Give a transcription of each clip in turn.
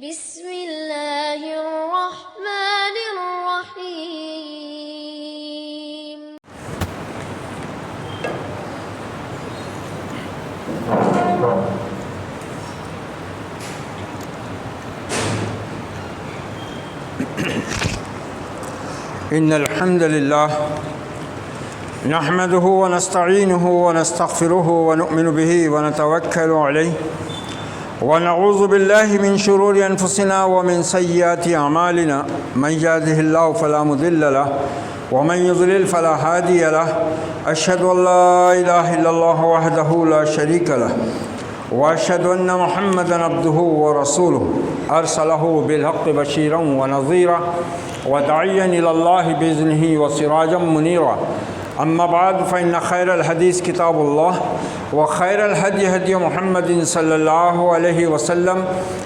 بسم اللہ الرحمن الرحیم۔ ان الحمد للہ نحمده ونستعینه ونستغفره ونؤمن به ونتوکل علیہ ونعوذ باللہ من شرور انفسنا ومن سیئات اعمالنا من يهده الله فلا مضل له ومن يضلل فلا هادي له اشهد ان لا اله الا الله وحده لا شريك له واشهد ان محمدا عبده ورسوله ارسله بالحق بشيرا ونذيرا وداعيا الى الله باذنه وسراجا منيرا اما بعد فان خير الحديث كتاب الله وخير الهدي هدي محمد صلى الله عليه وسلم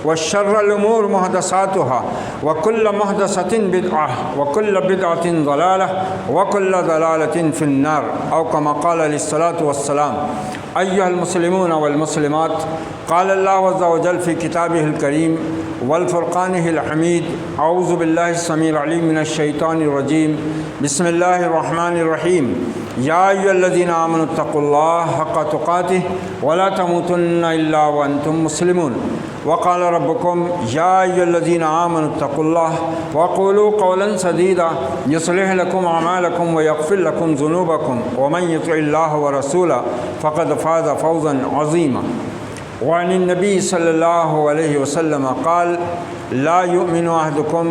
وشر الامور محدثاتها وكل محدثة بدعة وكل بدعة ضلالة وكل ضلالة في النار او كما قال عليه الصلاة والسلام۔ أيها المسلمون والمسلمات، قال الله عز وجل في كتابه الكريم والفرقانه الحميد: أعوذ بالله السميع العليم من الشيطان الرجيم، بسم الله الرحمن الرحيم، يا أيها الذين آمنوا اتقوا الله حق تقاته ولا تموتن إلا وأنتم مسلمون، وقال ربكم يا أيها الذين آمنوا اتقوا الله وقولوا قولا سديدا يصلح لكم أعمالكم ويغفر لكم ذنوبكم ومن يطع الله ورسوله فقد فاز فوزا عظيما۔ وعن النبي صلى الله عليه وسلم قال: لا يؤمن أحدكم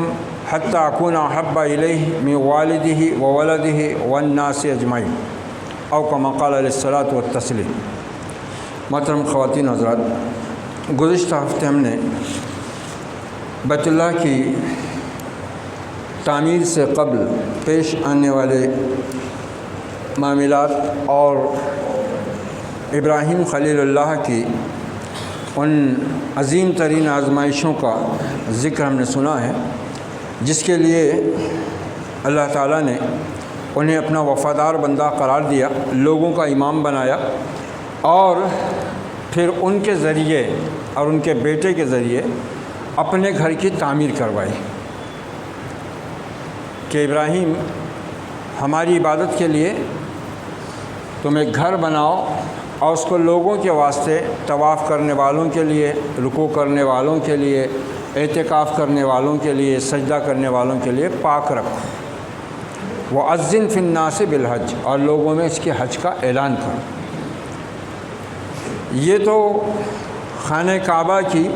حتى أكون أحب إليه من والده وولده والناس أجمعين، أو كما قال عليه الصلاة والتسليم۔ محترم خواتین حضرات، گزشتہ ہفتے ہم نے بیت اللہ کی تعمیر سے قبل پیش آنے والے معاملات اور ابراہیم خلیل اللہ کی ان عظیم ترین آزمائشوں کا ذکر ہم نے سنا ہے، جس کے لیے اللہ تعالیٰ نے انہیں اپنا وفادار بندہ قرار دیا، لوگوں کا امام بنایا، اور پھر ان کے ذریعے اور ان کے بیٹے کے ذریعے اپنے گھر کی تعمیر کروائی کہ ابراہیم، ہماری عبادت کے لیے تم ایک گھر بناؤ اور اس کو لوگوں کے واسطے، طواف کرنے والوں کے لیے، رکوع کرنے والوں کے لیے، اعتکاف کرنے والوں کے لیے، سجدہ کرنے والوں کے لیے پاک رکھو۔ وَأَذِّن فِي النَّاسِ بِالْحَجِّ، اور لوگوں میں اس کے حج کا اعلان کرو۔ یہ تو خانہ کعبہ کی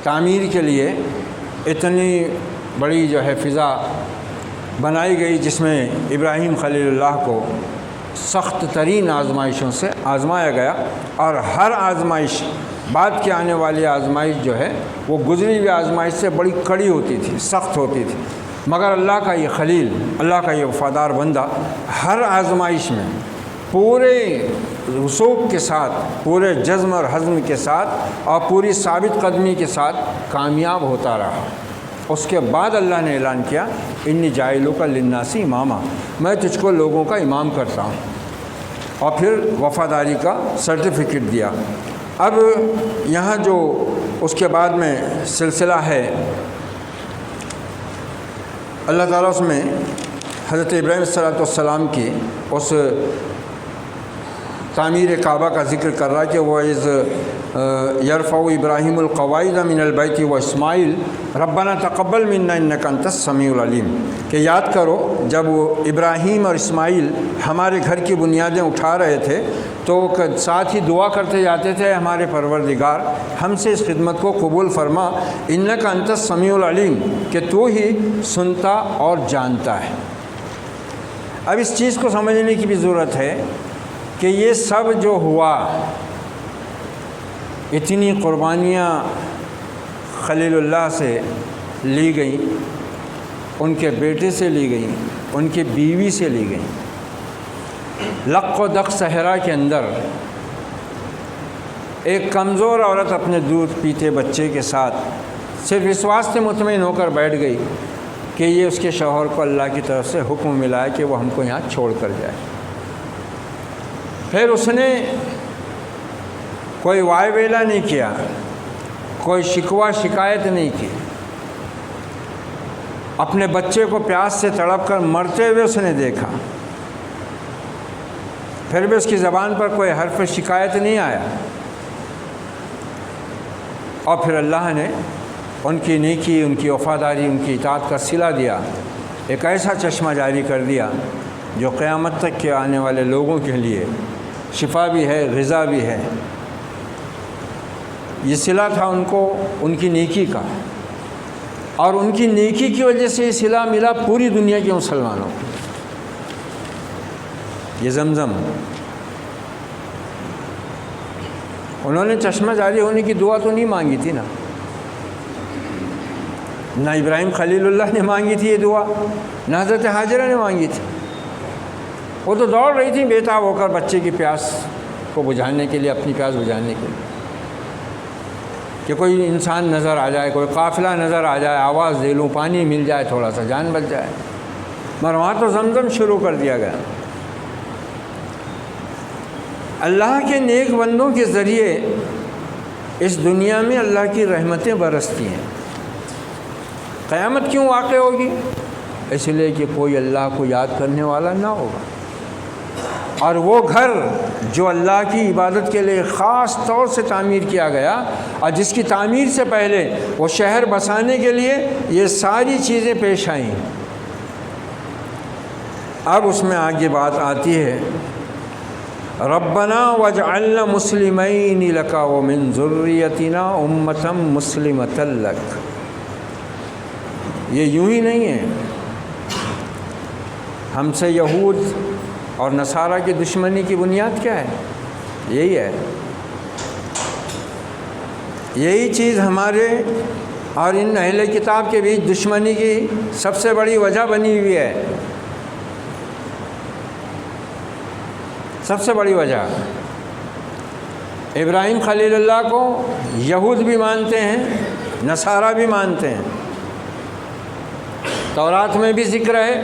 تعمیر کے لیے اتنی بڑی جو ہے فضا بنائی گئی، جس میں ابراہیم خلیل اللہ کو سخت ترین آزمائشوں سے آزمایا گیا، اور ہر آزمائش، بعد کے آنے والی آزمائش جو ہے وہ گزری ہوئی آزمائش سے بڑی کڑی ہوتی تھی، سخت ہوتی تھی، مگر اللہ کا یہ خلیل، اللہ کا یہ وفادار بندہ ہر آزمائش میں پورے رسوخ کے ساتھ، پورے جزم اور حزم کے ساتھ اور پوری ثابت قدمی کے ساتھ کامیاب ہوتا رہا۔ اس کے بعد اللہ نے اعلان کیا: انی جاعلک للناس اماما، میں تجھ کو لوگوں کا امام کرتا ہوں، اور پھر وفاداری کا سرٹیفکیٹ دیا۔ اب یہاں جو اس کے بعد میں سلسلہ ہے، اللہ تعالیٰ اس میں حضرت ابراہیم علیہ السلام کی اس تعمیر کعبہ کا ذکر کر رہا ہے کہ وَإِذْ يَرْفَعُ إِبْرَاهِيمُ الْقَوَاعِدَ مِنَ الْبَيْتِ وَإِسْمَاعِيلُ رَبَّنَا تَقَبَّلْ مِنَّا إِنَّكَ أَنْتَ السَّمِيعُ الْعَلِيمُ، کہ یاد کرو جب ابراہیم اور اسماعیل ہمارے گھر کی بنیادیں اٹھا رہے تھے تو ساتھ ہی دعا کرتے جاتے تھے: ہمارے پروردگار، ہم سے اس خدمت کو قبول فرما، إِنَّكَ أَنْتَ السَّمِيعُ الْعَلِيمُ، کہ تو ہی سنتا اور جانتا ہے۔ اب اس چیز کو سمجھنے کی بھی ضرورت ہے کہ یہ سب جو ہوا، اتنی قربانیاں خلیل اللہ سے لی گئیں، ان کے بیٹے سے لی گئیں، ان کی بیوی سے لی گئیں، لق و دق صحرا کے اندر ایک کمزور عورت اپنے دودھ پیتے بچے کے ساتھ صرف اس واسطے مطمئن ہو کر بیٹھ گئی کہ یہ اس کے شوہر کو اللہ کی طرف سے حکم ملا ہے کہ وہ ہم کو یہاں چھوڑ کر جائے۔ پھر اس نے کوئی وائے ویلا نہیں کیا، کوئی شکوہ شکایت نہیں کی، اپنے بچے کو پیاس سے تڑپ کر مرتے ہوئے اس نے دیکھا، پھر بھی اس کی زبان پر کوئی حرف شکایت نہیں آیا، اور پھر اللہ نے ان کی نیکی، ان کی وفاداری، ان کی اطاعت کا صلہ دیا، ایک ایسا چشمہ جاری کر دیا جو قیامت تک کے آنے والے لوگوں کے لیے شفا بھی ہے، غذا بھی ہے۔ یہ صلہ تھا ان کو ان کی نیکی کا، اور ان کی نیکی کی وجہ سے یہ صلہ ملا پوری دنیا کے مسلمانوں کو۔ یہ زمزم، انہوں نے چشمہ جاری ہونے کی دعا تو نہیں مانگی تھی نا، نہ ابراہیم خلیل اللہ نے مانگی تھی یہ دعا، نہ حضرت ہاجرہ نے مانگی تھی۔ وہ تو دوڑ رہی تھی بے تاب ہو کر بچے کی پیاس کو بجھانے کے لیے، اپنی پیاس بجھانے کے لیے، کہ کوئی انسان نظر آ جائے، کوئی قافلہ نظر آ جائے، آواز دے لوں، پانی مل جائے، تھوڑا سا جان بچ جائے، مگر وہاں تو زمزم شروع کر دیا گیا۔ اللہ کے نیک بندوں کے ذریعے اس دنیا میں اللہ کی رحمتیں برستی ہیں۔ قیامت کیوں واقع ہوگی؟ اس لیے کہ کوئی اللہ کو یاد کرنے والا نہ ہوگا، اور وہ گھر جو اللہ کی عبادت کے لیے خاص طور سے تعمیر کیا گیا، اور جس کی تعمیر سے پہلے وہ شہر بسانے کے لیے یہ ساری چیزیں پیش آئیں، اب اس میں آگے بات آتی ہے، ربنا واجعلنا مسلمین لک ومن ذریتنا امۃ مسلمۃ لک۔ یہ یوں ہی نہیں ہے، ہم سے یہود اور نصارہ کی دشمنی کی بنیاد کیا ہے؟ یہی ہے، یہی چیز ہمارے اور ان اہل کتاب کے بیچ دشمنی کی سب سے بڑی وجہ بنی ہوئی ہے، سب سے بڑی وجہ۔ ابراہیم خلیل اللہ کو یہود بھی مانتے ہیں، نصارہ بھی مانتے ہیں، تورات میں بھی ذکر ہے،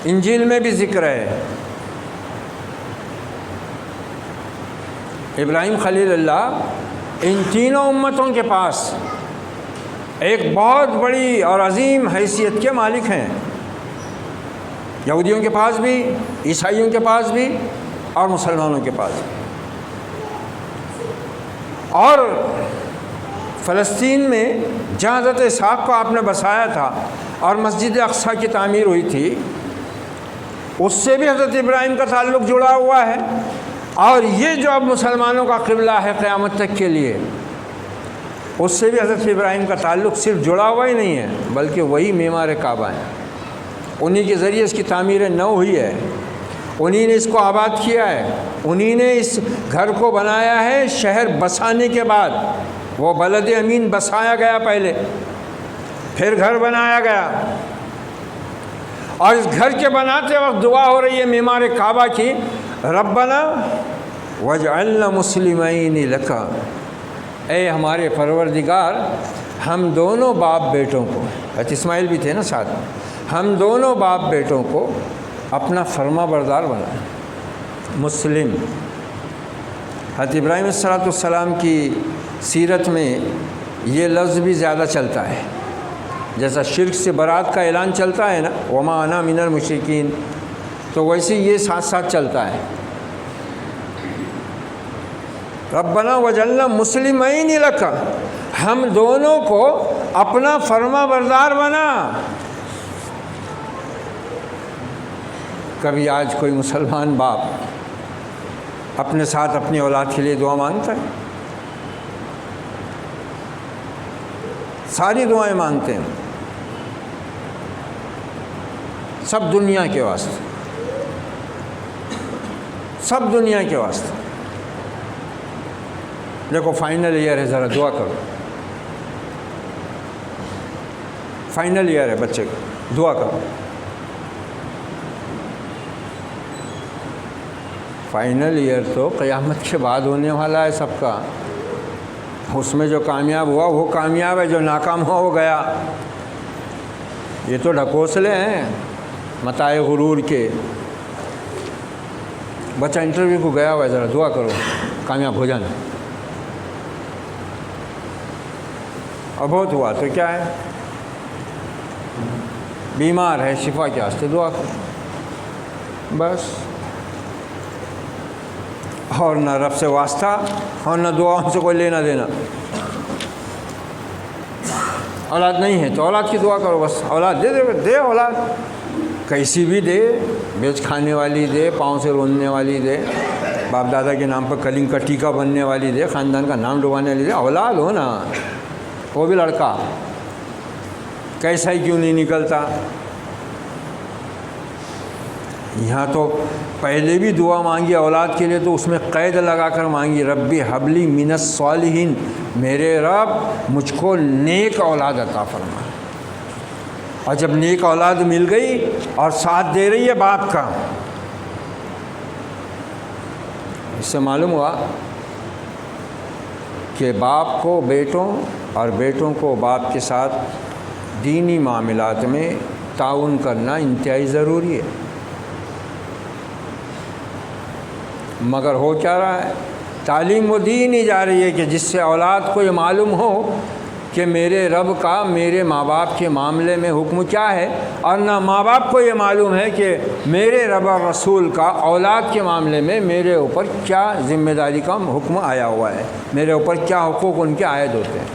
انجیل میں بھی ذکر ہے۔ ابراہیم خلیل اللہ ان تینوں امتوں کے پاس ایک بہت بڑی اور عظیم حیثیت کے مالک ہیں، یہودیوں کے پاس بھی، عیسائیوں کے پاس بھی، اور مسلمانوں کے پاس بھی۔ اور فلسطین میں جہاں حضرت اسحاق کو آپ نے بسایا تھا اور مسجد اقصیٰ کی تعمیر ہوئی تھی، اس سے بھی حضرت ابراہیم کا تعلق جڑا ہوا ہے، اور یہ جو اب مسلمانوں کا قبلہ ہے قیامت تک کے لیے، اس سے بھی حضرت ابراہیم کا تعلق صرف جڑا ہوا ہی نہیں ہے، بلکہ وہی معمار کعبہ ہیں، انہی کے ذریعے اس کی تعمیر نو ہوئی ہے، انہی نے اس کو آباد کیا ہے، انہی نے اس گھر کو بنایا ہے شہر بسانے کے بعد۔ وہ بلد امین بسایا گیا پہلے، پھر گھر بنایا گیا، اور اس گھر کے بناتے وقت دعا ہو رہی ہے معمار کعبہ کی، ربنا واجعلنا مسلمین لک، اے ہمارے پروردگار ہم دونوں باپ بیٹوں کو، حضرت اسماعیل بھی تھے نا ساتھ، ہم دونوں باپ بیٹوں کو اپنا فرما بردار بنا۔ مسلم، حضرت ابراہیم علیہ السلام کی سیرت میں یہ لفظ بھی زیادہ چلتا ہے، جیسا شرک سے برات کا اعلان چلتا ہے نا، وما انا من المشرکین، تو ویسے یہ ساتھ ساتھ چلتا ہے، ربنا واجعلنا مسلمین لک، ہم دونوں کو اپنا فرما بردار بنا۔ کبھی آج کوئی مسلمان باپ اپنے ساتھ اپنی اولاد کے لیے دعا مانگتا ہے؟ ساری دعائیں مانگتے ہیں، سب دنیا کے واسطے، سب دنیا کے واسطے۔ دیکھو فائنل ایئر ہے، ذرا دعا کرو، فائنل ایئر ہے بچے کو، دعا کرو۔ فائنل ایئر تو قیامت کے بعد ہونے والا ہے سب کا، اس میں جو کامیاب ہوا وہ کامیاب ہے، جو ناکام ہوا وہ گیا۔ یہ تو ڈھکوسلے ہیں متاع غرور کے۔ بچہ انٹرویو کو گیا ہوا ہے، ذرا دعا کرو کامیاب ہو جانا۔ اور بہت ہوا تو کیا ہے، بیمار ہے، شفا کے واسطے دعا کرو بس، اور نہ رب سے واسطہ اور نہ دعاؤں سے کوئی لینا دینا۔ اولاد نہیں ہے تو اولاد کی دعا کرو بس، اولاد دے اولاد کیسی بھی دے، بیچ کھانے والی دے، پاؤں سے روننے والی دے، باپ دادا کے نام پر کلنگ کا ٹیکا بننے والی دے، خاندان کا نام ڈبانے والی دے، اولاد ہو نا، وہ بھی لڑکا کیسا ہی کیوں نہیں نکلتا۔ یہاں تو پہلے بھی دعا مانگی اولاد کے لیے تو اس میں قید لگا کر مانگی، ربی حبلی من الصالحین، میرے رب مجھ کو نیک اولاد عطا فرما۔ اور جب نیک اولاد مل گئی اور ساتھ دے رہی ہے باپ کا، اس سے معلوم ہوا کہ باپ کو بیٹوں اور بیٹوں کو باپ کے ساتھ دینی معاملات میں تعاون کرنا انتہائی ضروری ہے۔ مگر ہو کیا رہا ہے، تعلیم وہ دی نہیں جا رہی ہے کہ جس سے اولاد کو یہ معلوم ہو کہ میرے رب کا میرے ماں باپ کے معاملے میں حکم کیا ہے، اور نہ ماں باپ کو یہ معلوم ہے کہ میرے رب اور رسول کا اولاد کے معاملے میں میرے اوپر کیا ذمہ داری کا حکم آیا ہوا ہے، میرے اوپر کیا حقوق ان کے عائد ہوتے ہیں۔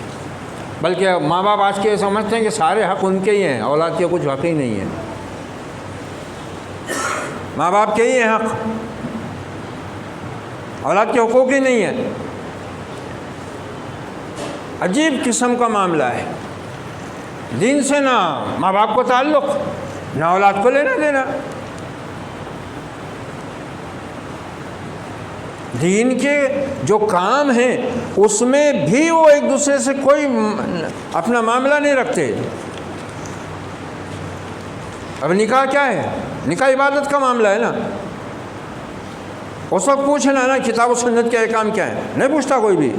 بلکہ ماں باپ آج کے سمجھتے ہیں کہ سارے حق ان کے ہی ہیں، اولاد کے کچھ حق ہی نہیں ہیں، ماں باپ کے ہی ہیں حق، اولاد کے حقوق ہی نہیں ہیں۔ عجیب قسم کا معاملہ ہے، دین سے نہ ماں باپ کو تعلق، نہ اولاد کو لینا دینا۔ دین کے جو کام ہیں اس میں بھی وہ ایک دوسرے سے کوئی اپنا معاملہ نہیں رکھتے۔ اب نکاح کیا ہے، نکاح عبادت کا معاملہ ہے نا، اس وقت پوچھنا نا کتاب و سنت کے احکام کیا ہیں، نہیں پوچھتا کوئی بھی۔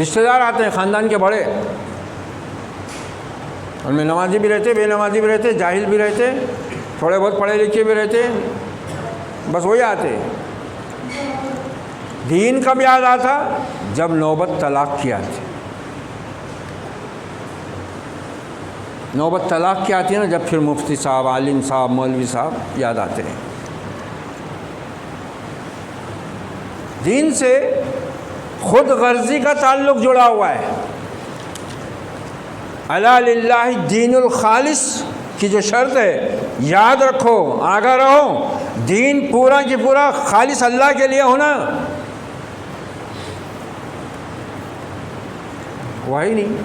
رشتہ دار آتے ہیں خاندان کے بڑے، ان میں نمازی بھی رہتے، بے نمازی بھی رہتے، جاہل بھی رہتے، تھوڑے بہت پڑھے لکھے بھی رہتے، بس وہی آتے۔ دین کب یاد آتا؟ جب نوبت طلاق کی آتی، نوبت طلاق کی آتی ہے نا، جب پھر مفتی صاحب، عالم صاحب، مولوی صاحب یاد آتے ہیں۔ دین سے خود غرضی کا تعلق جڑا ہوا ہے۔ الا للہ الدین الخالص کی جو شرط ہے، یاد رکھو، آگاہ رہو، دین پورا کی پورا خالص اللہ کے لیے ہونا، وہ ہی نہیں،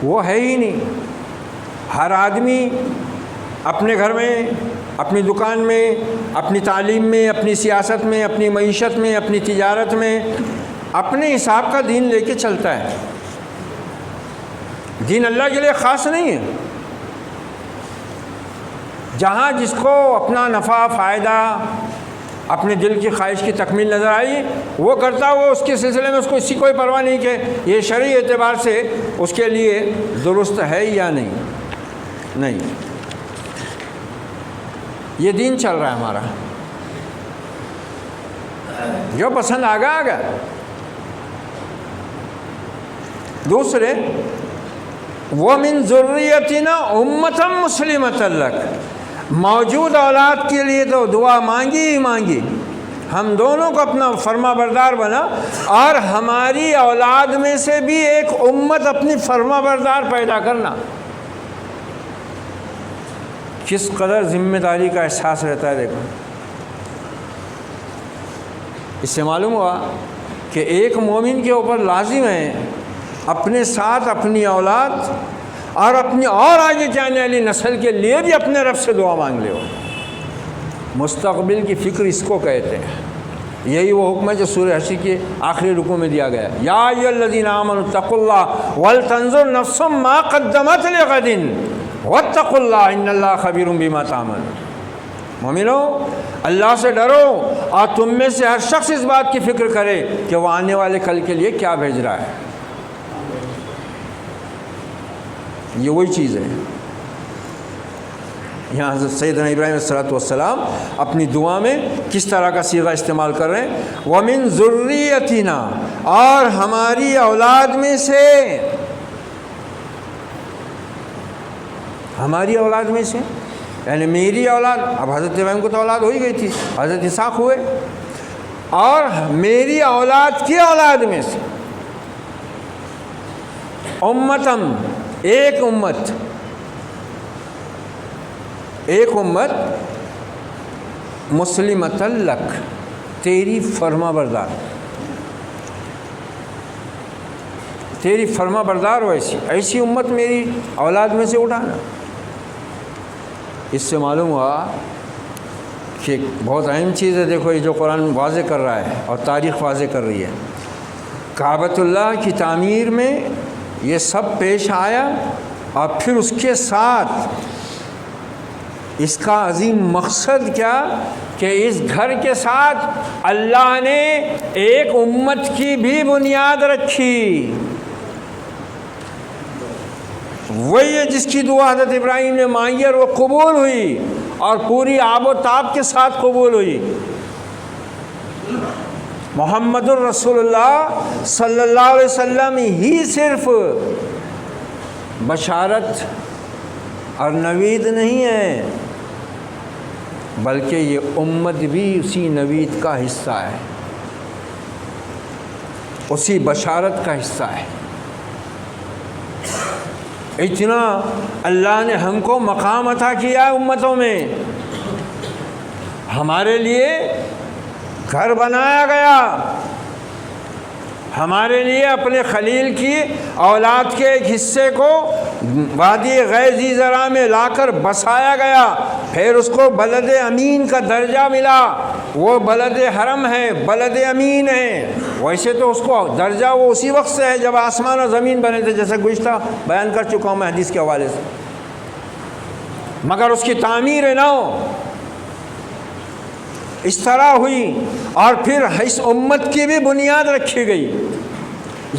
وہ ہے ہی نہیں۔ ہر آدمی اپنے گھر میں، اپنی دکان میں، اپنی تعلیم میں، اپنی سیاست میں، اپنی معیشت میں، اپنی تجارت میں اپنے حساب کا دین لے کے چلتا ہے۔ دین اللہ کے لیے خاص نہیں ہے۔ جہاں جس کو اپنا نفع فائدہ، اپنے دل کی خواہش کی تکمیل نظر آئی وہ کرتا، وہ اس کے سلسلے میں اس کو اس کی کوئی پرواہ نہیں کہ یہ شرعی اعتبار سے اس کے لیے درست ہے یا نہیں۔ یہ دین چل رہا ہے ہمارا، جو پسند آگا۔ دوسرے، وَمِن ذُرِّيَّتِنَا أُمَّةً مُسْلِمَةً لَكَ، موجود اولاد کے لیے تو دعا مانگی ہی مانگی، ہم دونوں کو اپنا فرما بردار بنا، اور ہماری اولاد میں سے بھی ایک امت اپنی فرما بردار پیدا کرنا۔ کس قدر ذمہ داری کا احساس رہتا ہے دیکھو۔ اس سے معلوم ہوا کہ ایک مومن کے اوپر لازم ہے اپنے ساتھ اپنی اولاد اور اپنی اور آگے جانے والی نسل کے لیے بھی اپنے رب سے دعا مانگ لے ہو۔ مستقبل کی فکر اس کو کہتے ہیں۔ یہی وہ حکم ہے جو سورہ حشر کے آخری رکوع میں دیا گیا، یا ایھا الذین آمنوا اتقوا اللہ ولتنظر نفس ما قدمت لغد واتقوا اللہ ان اللہ خبیر بما تعملون۔ مومنو، اللہ سے ڈرو اور تم میں سے ہر شخص اس بات کی فکر کرے کہ وہ آنے والے کل کے لیے کیا بھیج رہا ہے۔ یہ وہی چیز ہے۔ یہاں حضرت سیدنا ابراہیم علیہ السلام اپنی دعا میں کس طرح کا صیغہ استعمال کر رہے ہیں؟ وَمِن ذُرِّيَّتِنَا، اور ہماری اولاد میں سے، ہماری اولاد میں سے یعنی میری اولاد. اب حضرت ابراہیم کو تو اولاد ہو ہی گئی تھی، حضرت اسحاق ہوئے، اور میری اولاد کی اولاد میں سے امتم، ایک امت، ایک امت مسلمۃ لک، تیری فرما بردار، تیری فرما بردار ہو، ایسی امت میری اولاد میں سے اٹھانا. اس سے معلوم ہوا کہ بہت اہم چیز ہے. دیکھو یہ جو قرآن واضح کر رہا ہے اور تاریخ واضح کر رہی ہے، کعبۃ اللہ کی تعمیر میں یہ سب پیش آیا، اور پھر اس کے ساتھ اس کا عظیم مقصد کیا کہ اس گھر کے ساتھ اللہ نے ایک امت کی بھی بنیاد رکھی. وہی ہے جس کی دعا حضرت ابراہیم نے مانگی اور وہ قبول ہوئی، اور پوری آب و تاب کے ساتھ قبول ہوئی. محمد الرسول اللہ صلی اللہ علیہ وسلم ہی صرف بشارت اور نوید نہیں ہے، بلکہ یہ امت بھی اسی نوید کا حصہ ہے، اسی بشارت کا حصہ ہے. اتنا اللہ نے ہم کو مقام عطا کیا ہے امتوں میں. ہمارے لیے گھر بنایا گیا، ہمارے لیے اپنے خلیل کی اولاد کے ایک حصے کو وادی غیر ذی زرع میں لا کر بسایا گیا، پھر اس کو بلد امین کا درجہ ملا. وہ بلد حرم ہے، بلد امین ہے. ویسے تو اس کو درجہ وہ اسی وقت سے ہے جب آسمان اور زمین بنے تھے، جیسے گزشتہ بیان کر چکا ہوں میں حدیث کے حوالے سے، مگر اس کی تعمیر نہ ہو اس طرح ہوئی، اور پھر اس امت کی بھی بنیاد رکھی گئی.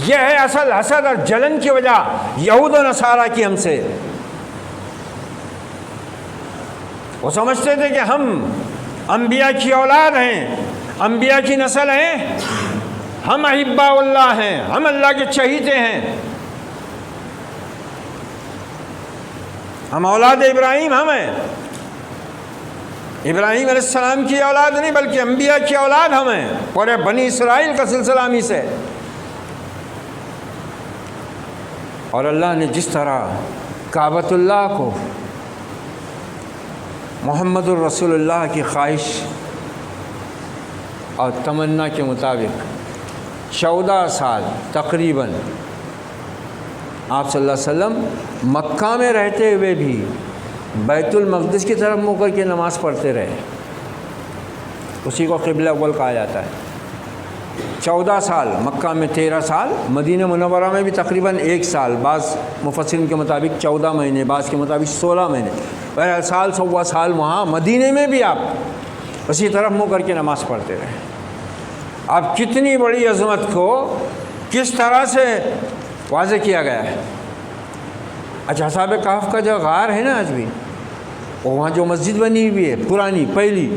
یہ ہے اصل حسد اور جلن کی وجہ یہود و نصارہ کی ہم سے. وہ سمجھتے تھے کہ ہم انبیاء کی اولاد ہیں، انبیاء کی نسل ہیں، ہم احباء اللہ ہیں، ہم اللہ کے چہیتے ہیں، ہم اولاد ابراہیم ہم ہیں. ابراہیم علیہ السلام کی اولاد نہیں بلکہ انبیاء کی اولاد ہم ہیں، پورے بنی اسرائیل کا سلسلہ ہم ہی سے. اور اللہ نے جس طرح کعبۃ اللہ کو محمد الرسول اللہ کی خواہش اور تمنا کے مطابق 14 سال تقریباً آپ صلی اللہ علیہ وسلم مکہ میں رہتے ہوئے بھی بیت المقدس کی طرف منہ کر کے نماز پڑھتے رہے. اسی کو قبلہ اول کہا جاتا ہے. 14 سال مکہ میں، 13 سال مدینہ منورہ میں بھی تقریباً 1 سال، بعض مفسرین کے مطابق 14 مہینے، بعض کے مطابق 16 مہینے، بہرحال سال سوا سال وہاں مدینہ میں بھی آپ اسی طرف منہ کر کے نماز پڑھتے رہے. اب کتنی بڑی عظمت کو کس طرح سے واضح کیا گیا ہے. اچھا، اصحاب کہف کا جو غار ہے نا آج بھی، وہاں جو مسجد بنی ہوئی ہے پرانی پہلی،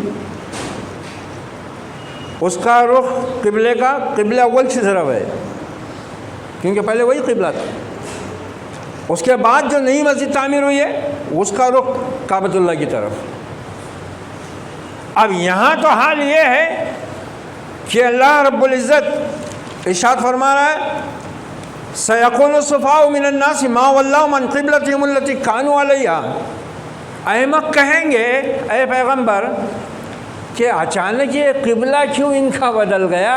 اس کا رخ قبلے کا قبلہ اول کی طرف ہے، کیونکہ پہلے وہی قبلہ تھا. اس کے بعد جو نئی مسجد تعمیر ہوئی ہے اس کا رخ کعبۃ اللہ کی طرف. اب یہاں تو حال یہ ہے کہ اللہ رب العزت ارشاد فرما رہا ہے سَيَقُولُ السُّفَهَاءُ مِنَ النَّاسِ مَا وَلَّاهُمْ عَنْ قِبْلَتِهِمُ الَّتِي كَانُوا عَلَيْهَا. احمق کہیں گے اے پیغمبر کہ اچانک یہ قبلہ کیوں ان کا بدل گیا؟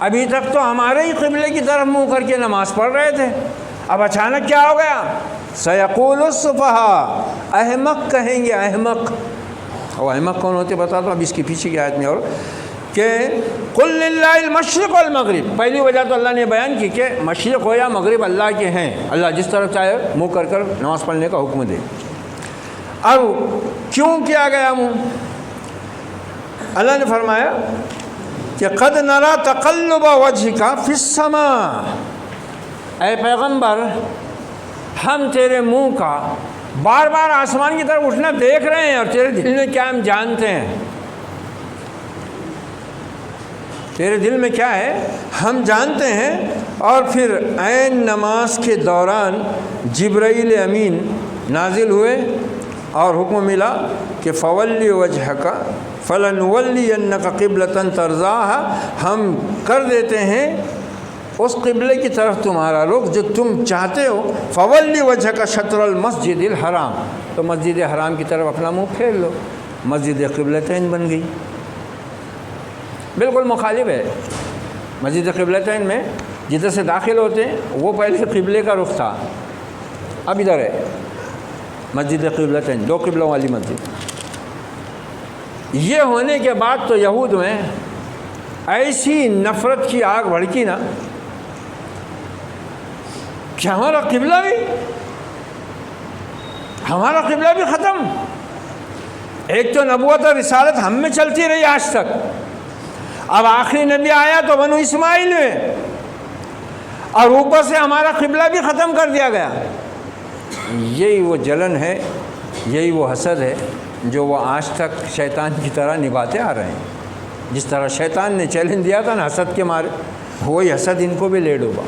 ابھی تک تو ہمارے ہی قبلے کی طرف منہ کر کے نماز پڑھ رہے تھے، اب اچانک کیا ہو گیا؟ سَيَقُولُ السُّفَهَاءُ، احمق کہیں گے. احمق، اور احمق کون ہوتے بتاتا ہوں اب اس کی پیچھے کی آیت میں. اور کہ قُلْ لِلَّهِ الْمَشْرِقُ وَالْمَغْرِبُ، پہلی وجہ تو اللہ نے بیان کی کہ مشرق ہو یا مغرب اللہ کے ہیں، اللہ جس طرف چاہے منہ کر کر نماز پڑھنے کا حکم دے. اب کیوں کیا گیا منہ؟ اللہ نے فرمایا کہ قَدْ نَرَى تَقَلُّبَ وَجْهِكَ فِي السَّمَاءِ، اے پیغمبر ہم تیرے منہ کا بار بار آسمان کی طرف اٹھنا دیکھ رہے ہیں، اور تیرے دل میں کیا ہم جانتے ہیں، تیرے دل میں کیا ہے ہم جانتے ہیں۔ اور پھر عین نماز کے دوران جبرائیل امین نازل ہوئے اور حکم ملا کہ فولی وجہک فلنولینک قبلۃ ترضاها، ہم کر دیتے ہیں اس قبلے کی طرف تمہارا رخ جو تم چاہتے ہو، فولی وجہک شطر المسجد الحرام، تو مسجد حرام کی طرف اپنا منہ پھیر لو، مسجد قبلتین بن گئی۔ بالکل مخالف ہے، مسجد قبلتین میں جدھر سے داخل ہوتے ہیں وہ پہلے قبلے کا رخ تھا، اب ادھر ہے مسجد قبلتین، دو قبلوں والی مسجد۔ یہ ہونے کے بعد تو یہود میں ایسی نفرت کی آگ بھڑکی نا کہ ہمارا قبلہ بھی ختم۔ ایک تو نبوت اور رسالت ہم میں چلتی رہی آج تک، اب آخری نبی آیا تو بنو اسماعیل میں، اور اوپر سے ہمارا قبلہ بھی ختم کر دیا گیا۔ یہی وہ جلن ہے، یہی وہ حسد ہے جو وہ آج تک شیطان کی طرح نبھاتے آ رہے ہیں۔ جس طرح شیطان نے چیلنج دیا تھا نا حسد کے مارے، وہی حسد ان کو بھی لے ڈوبا۔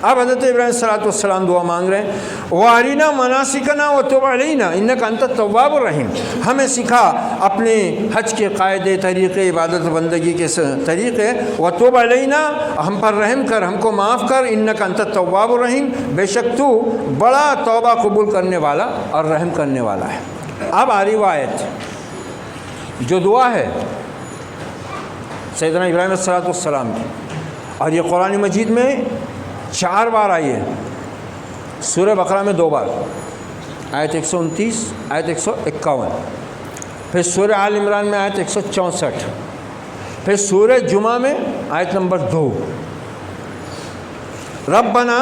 اب حضرت ابراہیم صلی اللہ علیہ وسلم دعا مانگ رہے ہیں، وَأَرِنَا مَنَاسِكَنَا وَتُبْ عَلَيْنَا إِنَّكَ أَنْتَ التَّوَّابُ الرَّحِيمُ، ہمیں سکھا اپنے حج کے قاعدے طریقے، عبادت بندگی کے طریقے، وَتُبْ عَلَيْنَا، ہم پر رحم کر، ہم کو معاف کر، إِنَّكَ أَنْتَ التَّوَّابُ الرَّحِيمُ، بے شک تو بڑا توبہ قبول کرنے والا اور رحم کرنے والا ہے۔ اب آ رہی وہ آیت جو دعا ہے سیدنا ابراہیم علیہ السلام کی، اور یہ قرآن مجید میں 4 بار آئی ہے، سورہ بقرہ میں 2 بار، آیت 129، آیت 151، پھر سورہ آل عمران میں آیت 164، پھر سورہ جمعہ میں آیت نمبر 2، ربنا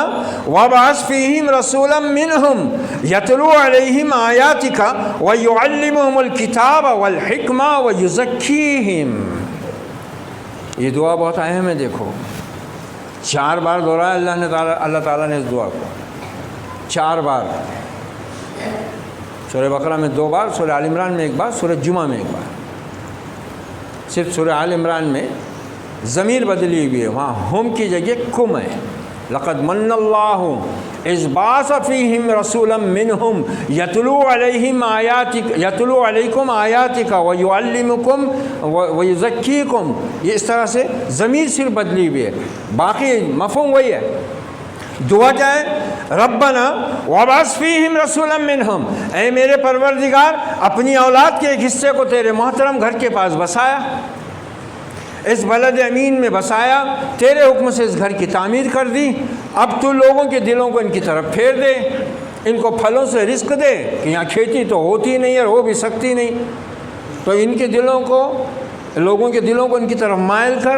وابعث فیہم رسولا منہم یتلو علیہم آیاتک ویعلمہم الکتاب والحکمہ ویزکیہم۔ یہ دعا بہت اہم ہے، دیکھو 4 بار دہرایا اللہ تعالیٰ نے اس دعا کو، 4 بار، سورہ بقرہ میں 2 بار، سورہ آل عمران میں 1 بار، سورہ جمعہ میں 1 بار۔ صرف سورہ آل عمران میں ضمیر بدلی ہوئی ہے، وہاں ہم کی جگہ کم ہے، لقد من اللہ اذ بعث فیہم رسولا منہم یتلو علیکم آیاتک ویعلمکم ویزکیکم، یہ اس طرح سے ضمیر صرف بدلی ہوئی ہے، باقی مفہوم وہی ہے۔ دعا کیا ہے؟ ربنا وابعث فیہم رسولا منہم، اے میرے پروردگار اپنی اولاد کے ایک حصے کو تیرے محترم گھر کے پاس بسایا، اس بلد امین میں بسایا، تیرے حکم سے اس گھر کی تعمیر کر دی، اب تو لوگوں کے دلوں کو ان کی طرف پھیر دے، ان کو پھلوں سے رزق دے، کہ یہاں کھیتی تو ہوتی نہیں اور ہو بھی سکتی نہیں، تو ان کے دلوں کو، لوگوں کے دلوں کو ان کی طرف مائل کر،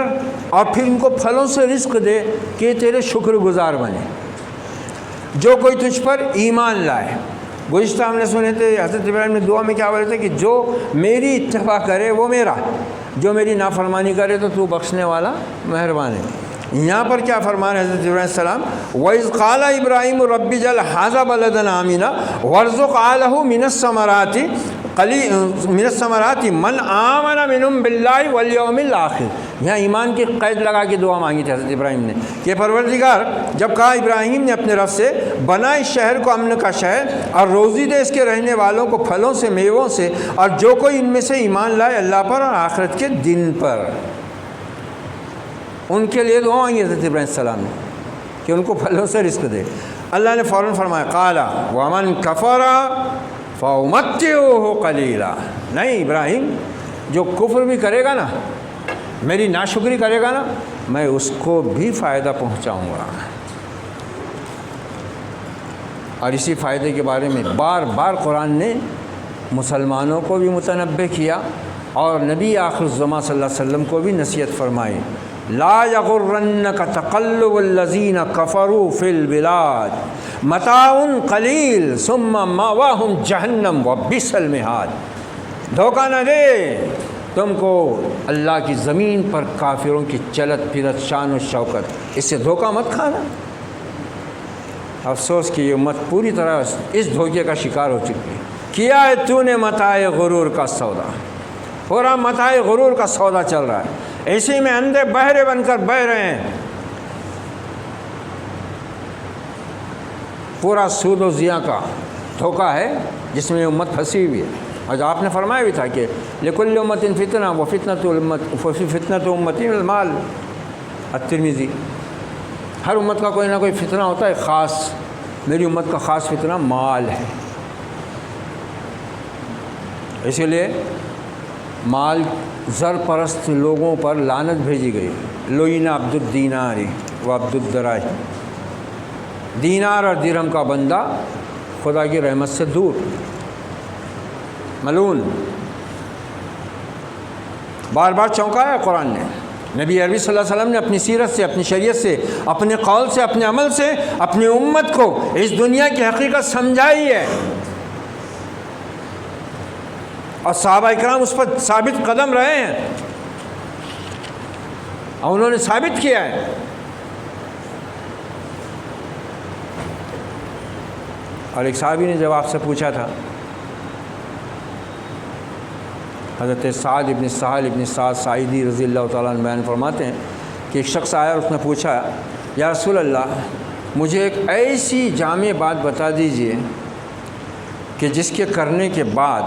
اور پھر ان کو پھلوں سے رزق دے کہ تیرے شکر گزار بنے۔ جو کوئی تجھ پر ایمان لائے، گزشتہ ہم نے سنے تھے حضرت ابراہیم نے دعا میں کیا بولے تھے کہ جو میری اتباع کرے وہ میرا، جو میری نافرمانی کرے تو بخشنے والا مہربان ہے۔ یہاں پر کیا فرمان ہے حضرت ابراہیم السلام؟ وَإِذْ قَالَ إِبْرَاهِيمُ رَبِّ اجْعَلْ هَٰذَا بَلَدًا آمِنًا وَارْزُقْ أَهْلَهُ مِنَ الثَّمَرَاتِ مَنْ آمَنَ مِنْهُمْ بِاللَّهِ وَالْيَوْمِ الْآخِرِ۔ یہاں ایمان کی قید لگا کے دعا مانگی تھی حضرت ابراہیم نے کہ پروردگار، جب کہا ابراہیم نے اپنے رب سے، بنا اس شہر کو امن کا شہر، اور روزی دے اس کے رہنے والوں کو پھلوں سے، میووں سے، اور جو کوئی ان میں سے ایمان لائے اللہ پر اور آخرت کے دن پر، ان کے لیے دعا مانگی حضرت ابراہیم السلام نے کہ ان کو پھلوں سے رزق دے۔ اللہ نے فوراً فرمایا قال ومن کفر فأمتعه قلیلا، نہیں ابراہیم، جو کفر بھی کرے گا نا، میری ناشکری کرے گا نا، میں اس کو بھی فائدہ پہنچاؤں گا۔ اور اسی فائدے کے بارے میں بار بار قرآن نے مسلمانوں کو بھی متنبہ کیا، اور نبی آخر الزماں صلی اللہ علیہ وسلم کو بھی نصیحت فرمائی، لا یغرنک تقلب الذین کفروا فی البلاد متاع قلیل ثم مأواہم جہنم وبئس المہاد۔ دھوکہ نہ دے تم کو اللہ کی زمین پر کافروں کی چلت پھرت، شان و شوکت، اس سے دھوکہ مت کھانا۔ افسوس کہ یہ امت پوری طرح اس دھوکے کا شکار ہو چکی ہے۔ کیا ہے تو نے متاع غرور کا سودا، پورا متاع غرور کا سودا چل رہا ہے، اسی میں اندھے بہرے بن کر بہہ رہے ہیں۔ پورا سود و زیاں کا دھوکہ ہے جس میں امت پھنسی ہوئی ہے۔ اور آپ نے فرمایا بھی تھا کہ لکل امت فتنہ و فتنۃ امتی المال، الترمذی، ہر امت کا کوئی نہ کوئی فتنہ ہوتا ہے خاص، میری امت کا خاص فتنہ مال ہے۔ اسی لیے مال زر پرست لوگوں پر لعنت بھیجی گئی۔ لعن عبد الدینار و عبد الدراہم، دینار اور درہم کا بندہ خدا کی رحمت سے دور، ملعون۔ بار بار چونکایا قرآن نے، نبی عربی صلی اللہ علیہ وسلم نے اپنی سیرت سے، اپنی شریعت سے، اپنے قول سے، اپنے عمل سے اپنی امت کو اس دنیا کی حقیقت سمجھائی ہے، اور صحابہ اکرام اس پر ثابت قدم رہے ہیں اور انہوں نے ثابت کیا ہے۔ اور ایک صحابی نے جب آپ سے پوچھا تھا، حضرت سعد ابن سہل ابن سعد ساعدی رضی اللہ تعالیٰ عنہ بیان فرماتے ہیں کہ ایک شخص آیا اور اس نے پوچھا، یا رسول اللہ مجھے ایک ایسی جامع بات بتا دیجئے کہ جس کے کرنے کے بعد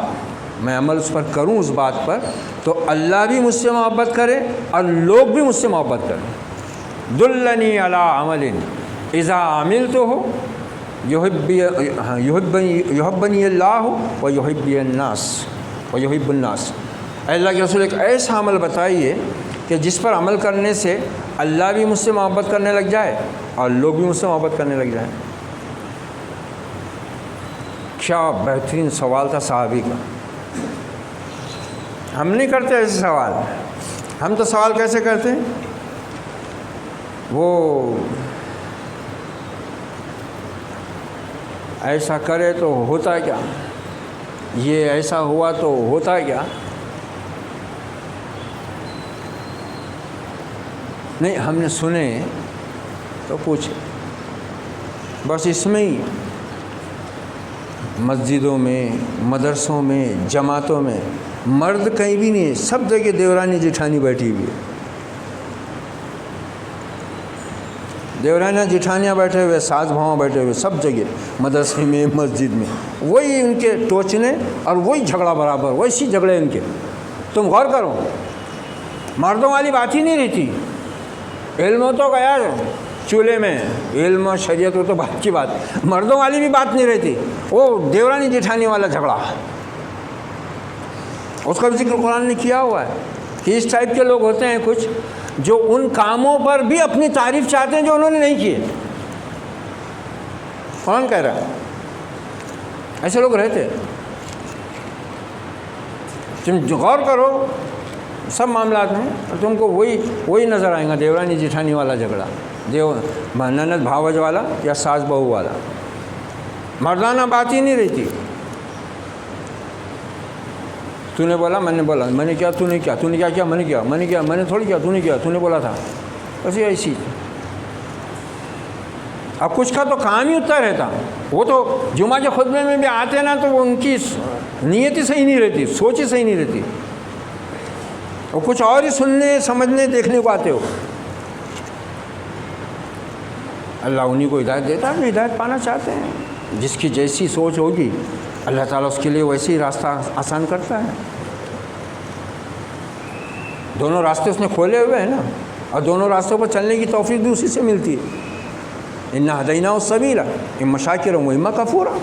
میں عمل اس پر کروں، اس بات پر، تو اللہ بھی مجھ سے محبت کرے اور لوگ بھی مجھ سے محبت کریں۔ دلنی علی عمل اذا عملتہ یحبنی اللہ و یحبنی الناس و یحب الناس۔ اے اللہ کے رسول، ایک ایسا عمل بتائیے کہ جس پر عمل کرنے سے اللہ بھی مجھ سے محبت کرنے لگ جائے اور لوگ بھی مجھ سے محبت کرنے لگ جائیں۔ کیا بہترین سوال تھا صحابی کا۔ ہم نہیں کرتے ایسے سوال، ہم تو سوال کیسے کرتے ہیں، وہ ایسا کرے تو ہوتا کیا، یہ ایسا ہوا تو ہوتا کیا۔ نہیں، ہم نے سنے تو پوچھے، بس اس میں ہی مسجدوں میں، مدرسوں میں، جماعتوں میں مرد کہیں بھی نہیں ہے، سب جگہ دیورانی جٹھانی بیٹھی ہوئی ہے، دیورانیاں جٹھانیاں بیٹھے ہوئے، ساس بھاؤں بیٹھے ہوئے، سب جگہ، مدرسے میں، مسجد میں، وہی ان کے ٹوچنے اور وہی جھگڑا برابر، ویسی جھگڑے ان کے۔ تم غور کرو، مردوں والی بات ہی نہیں رہتی۔ علم ہو تو گیا چولہے میں، علم و شریعت ہو تو بات کی بات، مردوں والی بھی بات نہیں رہتی، وہ دیورانی جٹھانی والا جھگڑا، اس کا بھی ذکر قرآن نے کیا ہوا ہے کہ اس ٹائپ کے لوگ ہوتے ہیں کچھ جو ان کاموں پر بھی اپنی تعریف چاہتے ہیں جو انہوں نے نہیں کیے۔ قرآن کہہ رہا ہے ایسے لوگ رہتے۔ تم غور کرو سب معاملات میں، تم کو وہی نظر آئے گا، دیورانی جٹھانی والا جھگڑا، نند بھاوج والا یا ساس بہو والا، مردانہ بات ہی نہیں رہتی۔ تو نے بولا، میں نے بولا، میں نے کیا، تو نے کیا، تو نے کیا کیا، میں نے کیا، میں نے کیا، میں نے تھوڑی کیا، تو نے کیا، تو نے بولا تھا، بس یہ ایسی۔ اب کچھ کا تو کام ہی اتنا رہتا، وہ تو جمعہ کے خطبے میں بھی آتے نا تو وہ ان کی نیت ہی صحیح نہیں رہتی، سوچ ہی صحیح نہیں رہتی، وہ کچھ اور ہی سننے، سمجھنے، دیکھنے کو آتے ہو۔ اللہ انہی کو ہدایت دیتا ہے جو ہدایت پانا چاہتے ہیں، جس کی جیسی سوچ ہوگی اللہ تعالیٰ اس کے لیے ویسے ہی راستہ آسان کرتا ہے۔ دونوں راستے اس نے کھولے ہوئے ہیں نا، اور دونوں راستوں پر چلنے کی توفیق بھی اسی سے ملتی ہے۔ اِنَّا ہَدَيْنَاهُ السَّبِيلَ إِمَّا شَاكِرًا وَإِمَّا كَفُورًا۔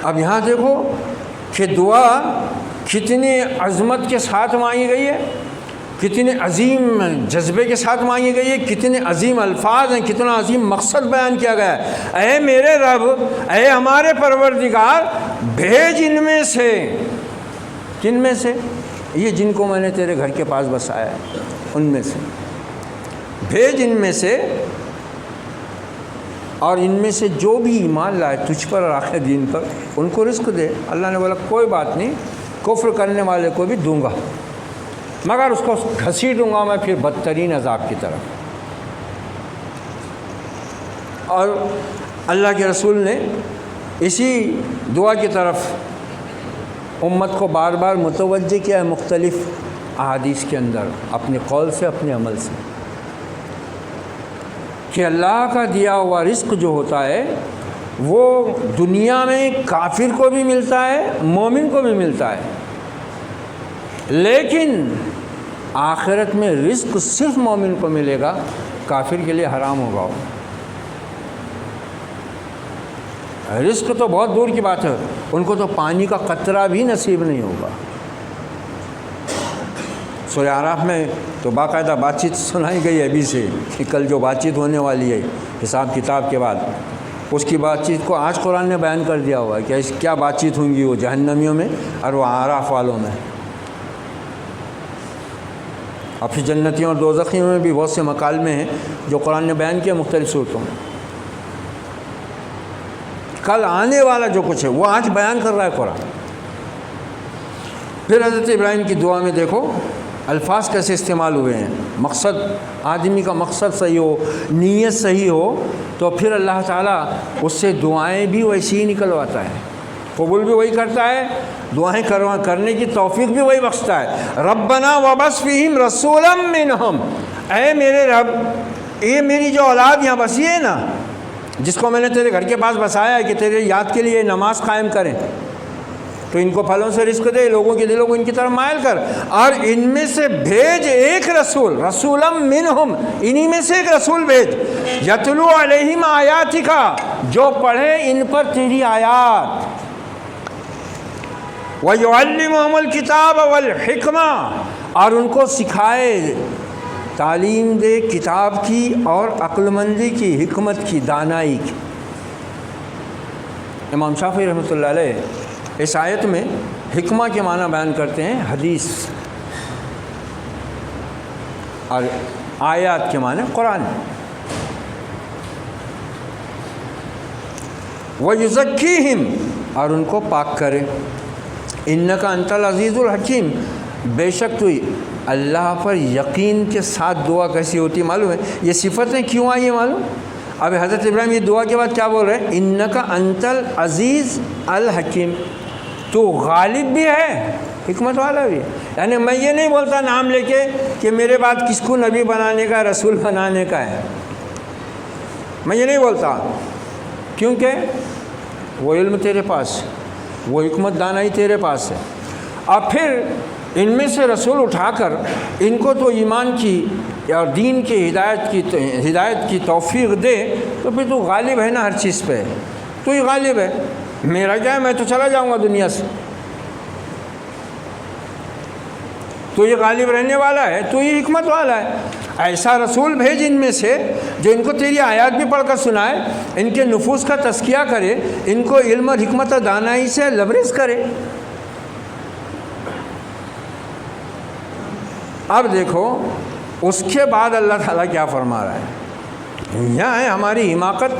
اب یہاں دیکھو کہ دعا کتنی عظمت کے ساتھ مانگی گئی ہے، کتنے عظیم جذبے کے ساتھ مانگی گئی ہے، کتنے عظیم الفاظ ہیں، کتنا عظیم مقصد بیان کیا گیا ہے۔ اے میرے رب، اے ہمارے پروردگار، بھیج ان میں سے، کن میں سے؟ یہ جن کو میں نے تیرے گھر کے پاس بسایا ہے ان میں سے، بھیج ان میں سے، اور ان میں سے جو بھی ایمان لائے تجھ پر اور آخر دین پر ان کو رزق دے۔ اللہ نے بولا کوئی بات نہیں، کفر کرنے والے کو بھی دوں گا، مگر اس کو گھسیٹوں گا میں پھر بدترین عذاب کی طرف۔ اور اللہ کے رسول نے اسی دعا کی طرف امت کو بار بار متوجہ کیا ہے مختلف احادیث کے اندر، اپنے قول سے، اپنے عمل سے، کہ اللہ کا دیا ہوا رزق جو ہوتا ہے وہ دنیا میں کافر کو بھی ملتا ہے، مومن کو بھی ملتا ہے، لیکن آخرت میں رزق صرف مومن کو ملے گا، کافر کے لیے حرام ہوگا۔ رزق تو بہت دور کی بات ہے، ان کو تو پانی کا قطرہ بھی نصیب نہیں ہوگا۔ سورہ اعراف میں تو باقاعدہ بات چیت سنائی گئی ہے ابھی سے کہ کل جو بات چیت ہونے والی ہے حساب کتاب کے بعد، اس کی بات چیت کو آج قرآن نے بیان کر دیا ہوا ہے کہ کیا بات چیت ہوں گی وہ جہنمیوں میں اور وہ اعراف والوں میں۔ اور پھر جنتیوں اور دوزخیوں میں بھی بہت سے مکالمے ہیں جو قرآن نے بیان کیا مختلف صورتوں میں۔ کل آنے والا جو کچھ ہے وہ آج بیان کر رہا ہے قرآن۔ پھر حضرت ابراہیم کی دعا میں دیکھو الفاظ کیسے استعمال ہوئے ہیں، مقصد آدمی کا مقصد صحیح ہو، نیت صحیح ہو تو پھر اللہ تعالیٰ اس سے دعائیں بھی ویسی ہی نکلواتا ہے، قبول بھی وہی کرتا ہے، دعائیں کرنے کی توفیق بھی وہی بخشتا ہے۔ ربنا وبعث فیہم رسولا منہم، اے میرے رب یہ میری جو اولاد یہاں بسی ہے نا، جس کو میں نے تیرے گھر کے پاس بسایا ہے کہ تیرے یاد کے لیے نماز قائم کریں، تو ان کو پھلوں سے رزق دے، لوگوں کے دلوں کو ان کی طرف مائل کر، اور ان میں سے بھیج ایک رسول، رسولا منہم، انہی میں سے ایک رسول بھیج، یتلو علیہم آیاتک، جو پڑھے ان پر تیری آیات، وَيُعَلِّمُهُمُ الْكِتَابَ وَالْحِكْمَةَ، اور ان کو سکھائے، تعلیم دے کتاب کی اور عقل مندی کی، حکمت کی، دانائی کی۔ امام شافعی رحمۃ اللہ علیہ اس آیت میں حکمہ کے معنی بیان کرتے ہیں حدیث، اور آیات کے معنی قرآن۔ وَيُزَكِّيهِمْ، اور ان کو پاک کرے، اِنَّكَ أَنْتَ الْعَزِيزُ الْحَكِيمُ، بے شک تو اللہ پر یقین کے ساتھ دعا کیسی ہوتی معلوم ہے؟ یہ صفتیں کیوں آئی ہیں معلوم؟ اب حضرت ابراہیم یہ دعا کے بعد کیا بول رہے ہیں؟ اِنَّكَ أَنْتَ الْعَزِيزُ الْحَكِيمُ، تو غالب بھی ہے، حکمت والا بھی ہے۔ یعنی میں یہ نہیں بولتا نام لے کے کہ میرے بعد کس کو نبی بنانے کا، رسول بنانے کا ہے، میں یہ نہیں بولتا، کیونکہ وہ علم تیرے پاس، وہ حکمت دانائی تیرے پاس ہے، اور پھر ان میں سے رسول اٹھا کر ان کو تو ایمان کی اور دین کی ہدایت کی توفیق دے، تو پھر تو غالب ہے نا ہر چیز پہ، تو ہی غالب ہے، میرا کیا ہے، میں تو چلا جاؤں گا دنیا سے، تو یہ غالب رہنے والا ہے، تو یہ حکمت والا ہے۔ ایسا رسول بھیج ان میں سے جو ان کو تیری آیات بھی پڑھ کر سنائے، ان کے نفوس کا تزکیہ کرے، ان کو علم اور حکمت اور دانائی سے لبریز کرے۔ اب دیکھو اس کے بعد اللہ تعالیٰ کیا فرما رہا ہے، یہاں ہے ہماری حماقت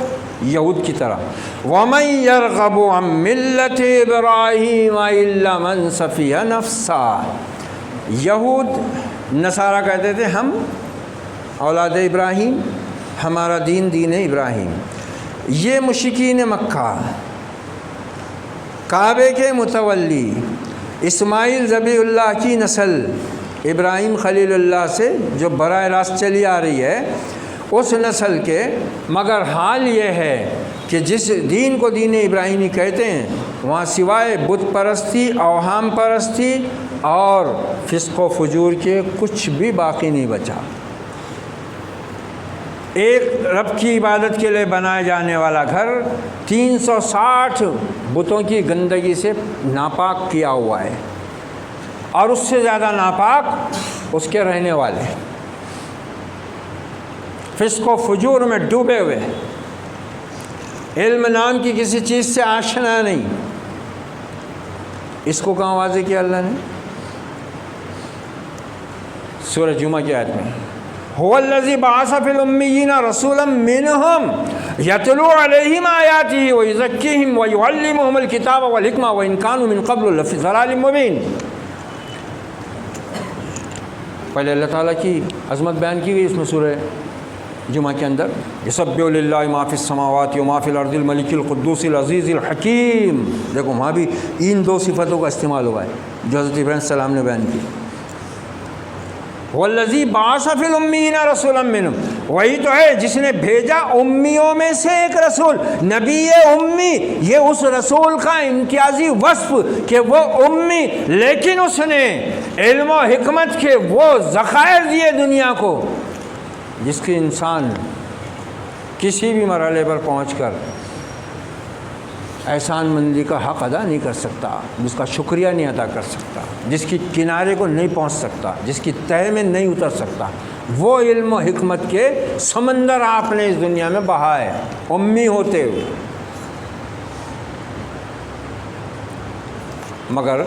یہود کی طرح، وَمَن يَرْغَبُ عَن مِّلَّةِ إِبْرَاهِيمَ إِلَّا مَن سَفِيهَ نَفْسَهُ، یہود نصارہ کہتے تھے ہم اولاد ابراہیم، ہمارا دین دین ابراہیم۔ یہ مشرکین مکہ، کعبے کے متولی، اسماعیل ذبیح اللہ کی نسل، ابراہیم خلیل اللہ سے جو براہ راست چلی آ رہی ہے اس نسل کے، مگر حال یہ ہے کہ جس دین کو دین ابراہیمی کہتے ہیں وہاں سوائے بت پرستی، اوہام پرستی اور فسق و فجور کے کچھ بھی باقی نہیں بچا۔ ایک رب کی عبادت کے لیے بنائے جانے والا گھر 360 بتوں کی گندگی سے ناپاک کیا ہوا ہے، اور اس سے زیادہ ناپاک اس کے رہنے والے، فسق و فجور میں ڈوبے ہوئے، علم نام کی کسی چیز سے آشنا نہیں۔ اس کو کہاں واضح کیا اللہ نے؟ سورہ جمعہ کی آیت میں، هو الذی بعث فی الامیین رسولا منہم یتلو علیہم آیاتہ ویزکیہم ویعلمہم الکتاب والحکمہ وان کانوا من قبل لفی ضلال مبین۔ پہلے اللہ تعالیٰ کی عظمت بیان کی گئی اس میں سورہ جمعہ کے اندر یسبح للہ ما فی السماوات و ما فی الارض الملک القدوس العزیز الحکیم، دیکھو وہاں بھی ان دو صفتوں کا استعمال ہوا ہے جو حضرت ابراہیم السلام نے بیان کی۔ والذی بعث فی الامیین رسولا منہم، وہی تو ہے جس نے بھیجا امیوں میں سے ایک رسول، نبی امی، یہ اس رسول کا امتیازی وصف کہ وہ امی، لیکن اس نے علم و حکمت کے وہ ذخائر دیے دنیا کو جس کے انسان کسی بھی مرحلے پر پہنچ کر احسان مندی کا حق ادا نہیں کر سکتا، جس کا شکریہ نہیں ادا کر سکتا، جس کی کنارے کو نہیں پہنچ سکتا، جس کی تہہ میں نہیں اتر سکتا، وہ علم و حکمت کے سمندر آپ نے اس دنیا میں بہائے امی ہوتے ہوئے۔ مگر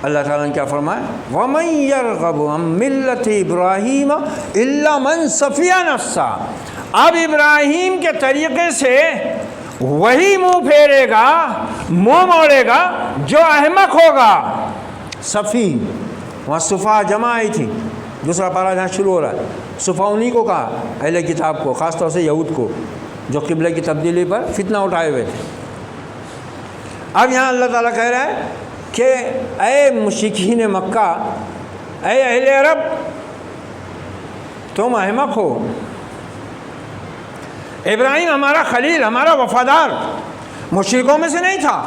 اللہ تعالیٰ نے کیا فرمایا؟ وَمَن يَرْغَبُ عَن مِّلَّةِ إِبْرَاهِيمَ إِلَّا مَن صَفِيَ نَفْسَهُ، اب ابراہیم کے طریقے سے وہی منہ پھیرے گا، منہ موڑے گا جو احمق ہوگا۔ صفی، وہاں صفا جمع آئی تھی، دوسرا پارہ جہاں شروع ہو رہا ہے، صفا انہی کو کہا، اہل کتاب کو، خاص طور سے یہود کو جو قبلے کی تبدیلی پر فتنہ اٹھائے ہوئے تھے۔ اب یہاں اللہ تعالیٰ کہہ رہا ہے کہ اے مشرکین مکہ، اے اہل عرب، تم احمق ہو۔ ابراہیم ہمارا خلیل، ہمارا وفادار، مشرکوں میں سے نہیں تھا،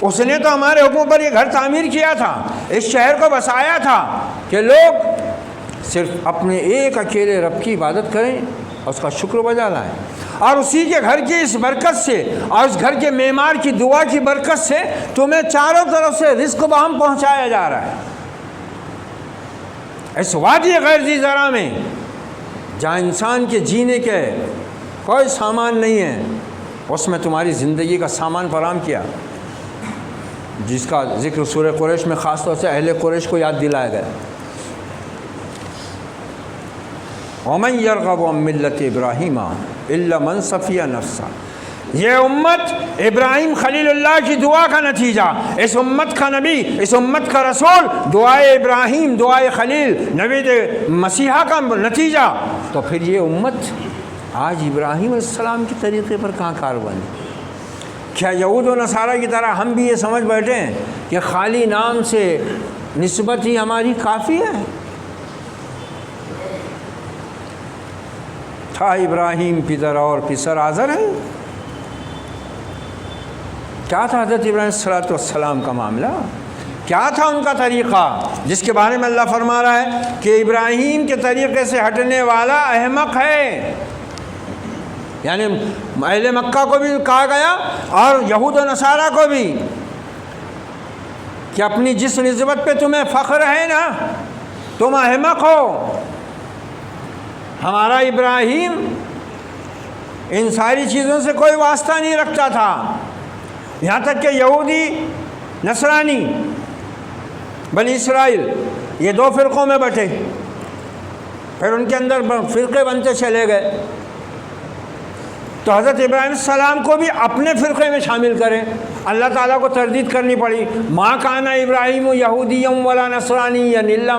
اس نے تو ہمارے حکم پر یہ گھر تعمیر کیا تھا، اس شہر کو بسایا تھا کہ لوگ صرف اپنے ایک اکیلے رب کی عبادت کریں اور اس کا شکر بجا لائیں، اور اسی کے گھر کی اس برکت سے اور اس گھر کے معمار کی دعا کی برکت سے تمہیں چاروں طرف سے رزق بہم پہنچایا جا رہا ہے۔ اس وادی غیر ذی زرع میں جہاں انسان کے جینے کے کوئی سامان نہیں ہے، اس میں تمہاری زندگی کا سامان فراہم کیا، جس کا ذکر سورہ قریش میں خاص طور سے اہل قریش کو یاد دلایا گیا۔ وَمَن يَرْغَبُ عَن مِّلَّةِ إِبْرَاهِيمَ إِلَّا مَن صَفِيَ نَفْسَهُ، یہ امت ابراہیم خلیل اللہ کی دعا کا نتیجہ، اس امت کا نبی، اس امت کا رسول، دعائے ابراہیم، دعائے خلیل، نبی مسیحا کا نتیجہ، تو پھر یہ امت آج ابراہیم علیہ السلام کے طریقے پر کہاں کاربن ہے؟ کیا یہود و نصارہ کی طرح ہم بھی یہ سمجھ بیٹھے ہیں کہ خالی نام سے نسبت ہی ہماری کافی ہے؟ تھا ابراہیم پدر اور پسر آزر ہیں؟ کیا تھا حضرت ابراہیم السلام کا معاملہ؟ کیا تھا ان کا طریقہ جس کے بارے میں اللہ فرما رہا ہے کہ ابراہیم کے طریقے سے ہٹنے والا احمق ہے؟ یعنی اہل مکہ کو بھی کہا گیا اور یہود و نصارہ کو بھی کہ اپنی جس نسبت پہ تمہیں فخر ہے نا، تم احمق ہو۔ ہمارا ابراہیم ان ساری چیزوں سے کوئی واسطہ نہیں رکھتا تھا، یہاں تک کہ یہودی نصرانی بنی اسرائیل یہ دو فرقوں میں بٹے، پھر ان کے اندر فرقے بنتے چلے گئے، تو حضرت ابراہیم السلام کو بھی اپنے فرقے میں شامل کریں، اللہ تعالیٰ کو تردید کرنی پڑی۔ ما کان ابراہیم یہودیا ولا نصرانیا الا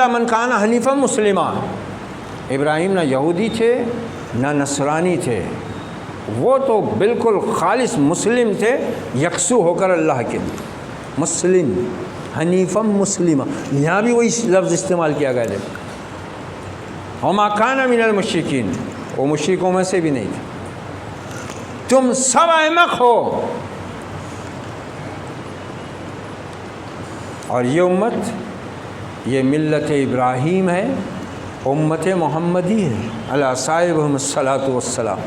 من کان حنیفا مسلما، ابراہیم نہ یہودی تھے نہ نصرانی تھے، وہ تو بالکل خالص مسلم تھے، یکسو ہو کر اللہ کے لیے، مسلم، حنیفا مسلما، یہاں بھی وہی لفظ استعمال کیا گیا ہے۔ وما کان من المشرکین، وہ مشرکوں میں سے بھی نہیں تھے۔ تم سب احمق ہو، اور یہ امت، یہ ملت ابراہیم ہے، امت محمدی ہے علیہ صاحبہم الصلاۃ والسلام،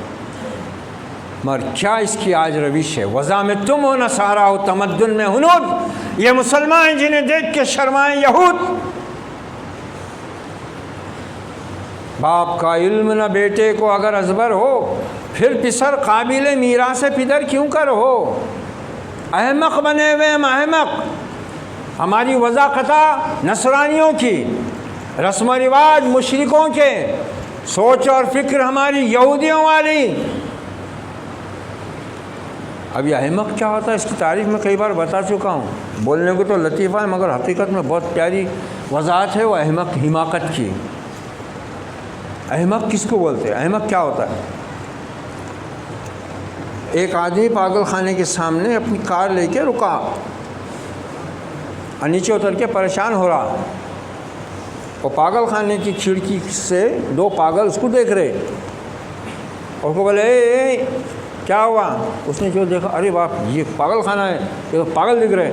مگر کیا اس کی آج روش ہے؟ وضع میں تم ہو نصارہ ہو، تمدن میں ہنود، یہ مسلمان ہیں جنہیں دیکھ کے شرمائیں یہود۔ باپ کا علم نہ بیٹے کو اگر ازبر ہو، پھر پسر قابل میراث پدر کیوں کر ہو؟ احمق بنے ہوئے ہم، احمق۔ ہماری وضاقتہ نصرانیوں کی، رسم و رواج مشرکوں کے، سوچ اور فکر ہماری یہودیوں والی۔ اب یہ احمق کیا ہوتا ہے اس کی تعریف میں کئی بار بتا چکا ہوں، بولنے کو تو لطیفہ ہے مگر حقیقت میں بہت پیاری وضاحت ہے وہ احمق حماقت کی۔ احمق کس کو بولتے ہیں؟ احمق کیا ہوتا ہے؟ ایک آدمی پاگل خانے کے سامنے اپنی کار لے کے رکا اور نیچے اتر کے پریشان ہو رہا، اور پاگل خانے کی کھڑکی سے دو پاگل اس کو دیکھ رہے، اور اس کو بولے اے کیا ہوا؟ اس نے جو دیکھا، ارے باپ یہ پاگل خانہ ہے، یہ تو پاگل دکھ رہے۔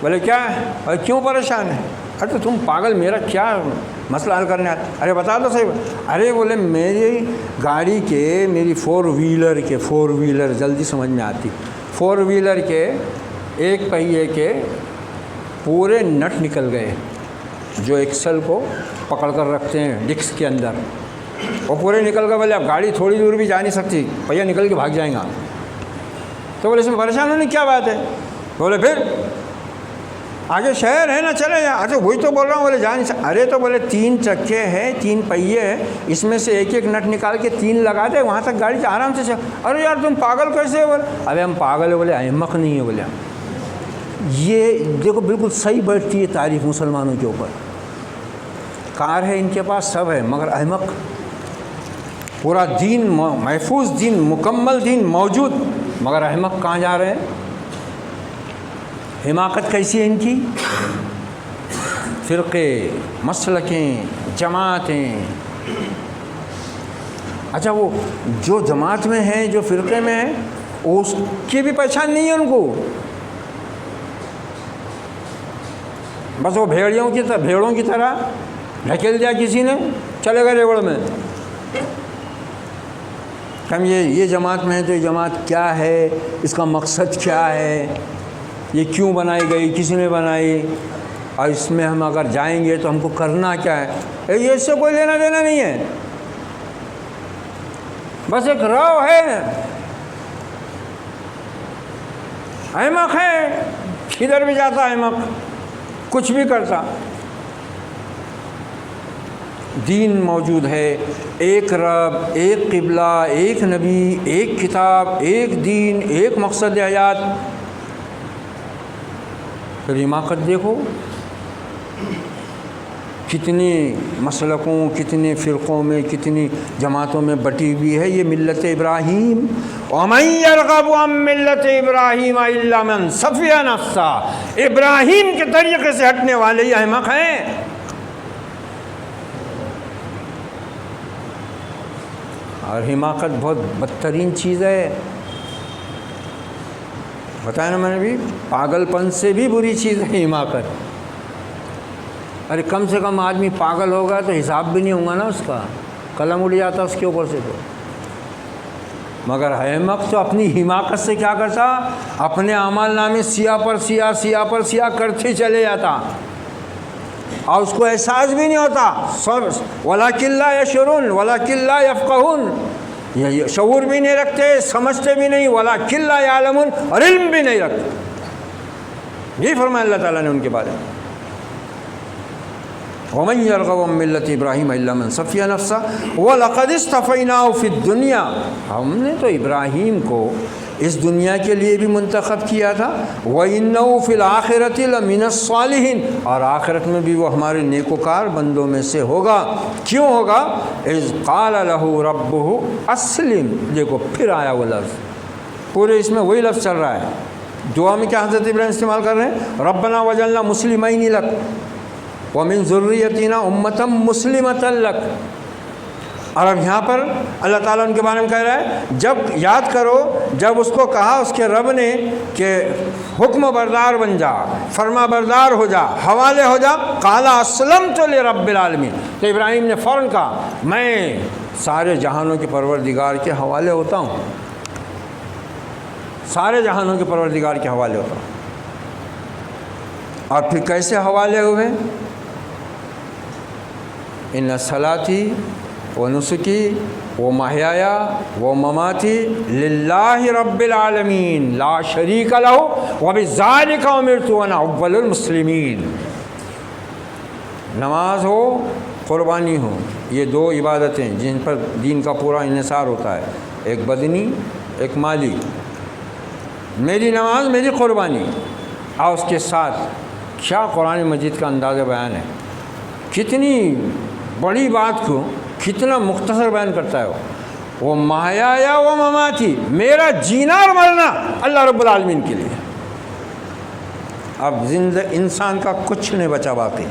بولے کیا ہے؟ ارے کیوں پریشان ہے؟ ارے تو تم پاگل، میرا کیا مسئلہ حل کرنے آتا؟ ارے بتا دو صحیح۔ ارے بولے میری گاڑی کے، میری فور ویلر جلدی سمجھ میں آتی، فور ویلر کے ایک پہیے کے پورے نٹ نکل گئے جو ایکسل کو پکڑ کر رکھتے ہیں ڈسک کے اندر، وہ پورے نکل گئے۔ بولے اب گاڑی تھوڑی دور بھی جا نہیں سکتی، پہیہ نکل کے بھاگ جائیں گا۔ تو بولے اس میں پریشان ہونے کیا بات ہے؟ بولے پھر آگے شہر ہے نا، چلے جا۔ اچھا وہی تو بول رہا ہوں، بولے جا نہیں سکتا۔ ارے تو بولے 3 چکے ہیں، 3 پہیے ہیں، اس میں سے ایک نٹ نکال کے 3 لگا دے، وہاں تک گاڑی آرام سے چل۔ ارے یار تم پاگل کیسے ہو؟ بولے ابے ہم پاگل ہیں۔ بولے احمق نہیں ہے۔ بولے یہ دیکھو بالکل صحیح بیٹھتی ہے تعریف مسلمانوں کے اوپر۔ کار ہے ان کے پاس، سب ہے، مگر احمق۔ پورا دین محفوظ، دین مکمل، دین موجود، مگر احمق کہاں جا رہے ہیں؟ حماقت کیسی ہے ان کی؟ فرقے، مسلکیں، جماعتیں۔ اچھا وہ جو جماعت میں ہیں، جو فرقے میں ہیں، اس کی بھی پہچان نہیں ہے ان کو، بس وہ بھیڑوں کی طرح ڈھکیل دیا کسی نے، چلے گئے ریوڑ میں۔ ہم یہ جماعت میں ہے تو یہ جماعت کیا ہے، اس کا مقصد کیا ہے، یہ کیوں بنائی گئی، کسی نے بنائی، اور اس میں ہم اگر جائیں گے تو ہم کو کرنا کیا ہے؟ یہ اس سے کوئی لینا دینا نہیں ہے، بس ایک راو ہے، احمق ہے، ادھر بھی جاتا احمق، کچھ بھی کرتا۔ دین موجود ہے، ایک رب، ایک قبلہ، ایک نبی، ایک کتاب، ایک دین، ایک مقصد حیات۔ پھر حماقت دیکھو کتنی مسلکوں، کتنے فرقوں میں، کتنی جماعتوں میں بٹی ہوئی ہے یہ ملت ابراہیم۔ وَمَن يَرْغَبُ عَن مِّلَّةِ إِبْرَاهِيمَ إِلَّا مَن سَفِهَ نَفْسَهُ، ابراہیم کے طریقے سے ہٹنے والے یہ احمق ہیں۔ اور حماقت بہت بدترین چیز ہے، بتایا نا میں نے بھی، پاگل پن سے بھی بری چیز ہے حماقت۔ ارے کم سے کم آدمی پاگل ہوگا تو حساب بھی نہیں ہوگا نا، اس کا قلم اڑ جاتا اس کے اوپر سے تو۔ مگر احمق تو اپنی حماقت سے کیا کرتا؟ اپنے اعمال نامے سیاہ پر سیاہ، سیاہ پر سیاہ کرتے چلے جاتا، اور اس کو احساس بھی نہیں ہوتا۔ وَلَٰكِن لَّا يَشْعُرُونَ وَلَٰكِن لَّا يَفْقَهُونَ، یہ شعور بھی نہیں رکھتے، سمجھتے بھی نہیں، وَلَٰكِن لَّا يَعْلَمُونَ، اور علم بھی نہیں رکھتے۔ یہی فرمایا اللہ تعالیٰ نے ان کے بارے میں، وَمَن يَرْغَبُ عَن مِّلَّةِ إِبْرَاهِيمَ إِلَّا مَن سَفِهَ نَفْسَهُ وَلَقَدِ اصْطَفَيْنَاهُ فِي الدُّنْيَا، ہم نے تو ابراہیم کو اس دنیا کے لیے بھی منتخب کیا تھا، وَإِنَّهُ فِي الْآخِرَةِ لَمِنَ الصَّالِحِينَ، اور آخرت میں بھی وہ ہمارے نیکوکار بندوں میں سے ہوگا۔ کیوں ہوگا؟ إِذْ قَالَ لَهُ رَبُّهُ أَسْلِمْ، دیکھو پھر آیا وہ لفظ، پورے اس میں وہی لفظ چل رہا ہے۔ دعا میں کیا حضرت ابراہیم استعمال کر رہے ہیں؟ رَبَّنَا وَجَعَلْنَا مُسْلِمَيْنِ لَكَ وَمِن ذُرِّيَّتِنَا أُمَّةً مُّسْلِمَةً لَكَ۔ اور اب یہاں پر اللہ تعالیٰ ان کے بارے میں کہہ رہا ہے، جب یاد کرو جب اس کو کہا اس کے رب نے کہ حکم بردار بن جا، فرما بردار ہو جا، حوالے ہو جا، قَالَ أَسْلَمْتُ لِرَبِّ الْعَالَمِينَ، تو ابراہیم نے فوراً کہا میں سارے جہانوں کے پروردگار کے حوالے ہوتا ہوں، سارے جہانوں کے پروردگار کے حوالے ہوتا ہوں۔ اور پھر کیسے حوالے ہوئے؟ ان صلاتی و نسکی و محیایا و مماتی للہ رب العالمین لا شریک لہ وبذالک امرت وانا اول المسلمین۔ نماز ہو، قربانی ہو، یہ دو عبادتیں جن پر دین کا پورا انحصار ہوتا ہے، ایک بدنی ایک مالی۔ میری نماز، میری قربانی، اور اس کے ساتھ کیا قرآن مجید کا انداز بیان ہے، کتنی بڑی بات کو کتنا مختصر بیان کرتا ہے وہ محیا و مماتی، میرا جینا اور مرنا اللہ رب العالمین کے لیے۔ اب زندہ انسان کا کچھ نہیں بچا باقی،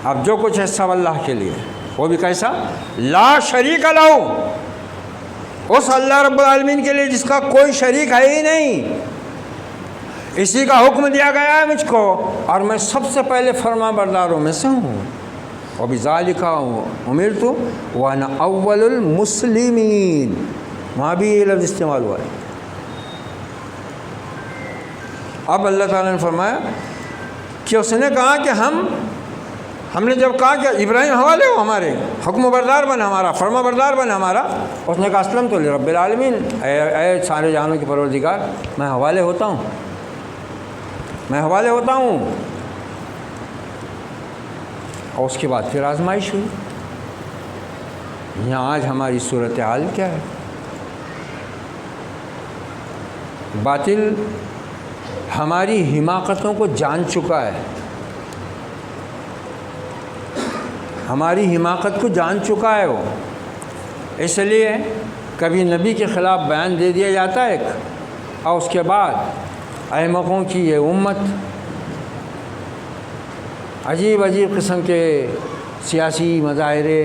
اب جو کچھ ہے سب اللہ کے لیے، وہ بھی کیسا؟ لا شریک لہ، اس اللہ رب العالمین کے لیے جس کا کوئی شریک ہے ہی نہیں، اسی کا حکم دیا گیا ہے مجھ کو، اور میں سب سے پہلے فرما برداروں میں سے ہوں۔ وَبِذَالِكَ أُمِرْتُ وَأَنَا أَوَّلُ الْمُسْلِمِينَ، وہاں بھی یہ لفظ استعمال ہوا ہے۔ اب اللہ تعالیٰ نے فرمایا کہ اس نے کہا کہ ہم نے جب کہا کہ ابراہیم حوالے ہو ہمارے، حکم بردار بن ہمارا، فرما بردار بن ہمارا، اس نے کہا اسلمت لرب العالمین، اے سارے جہانوں کے پروردگار، میں حوالے ہوتا ہوں، میں حوالے ہوتا ہوں۔ اور اس کے بعد پھر آزمائش ہوئی۔ یہاں آج ہماری صورتحال کیا ہے؟ باطل ہماری حماقتوں کو جان چکا ہے، ہماری حماقت کو جان چکا ہے وہ، اس لیے کبھی نبی کے خلاف بیان دے دیا جاتا ہے اور اس کے بعد احمقوں کی یہ امت عجیب عجیب قسم کے سیاسی مظاہرے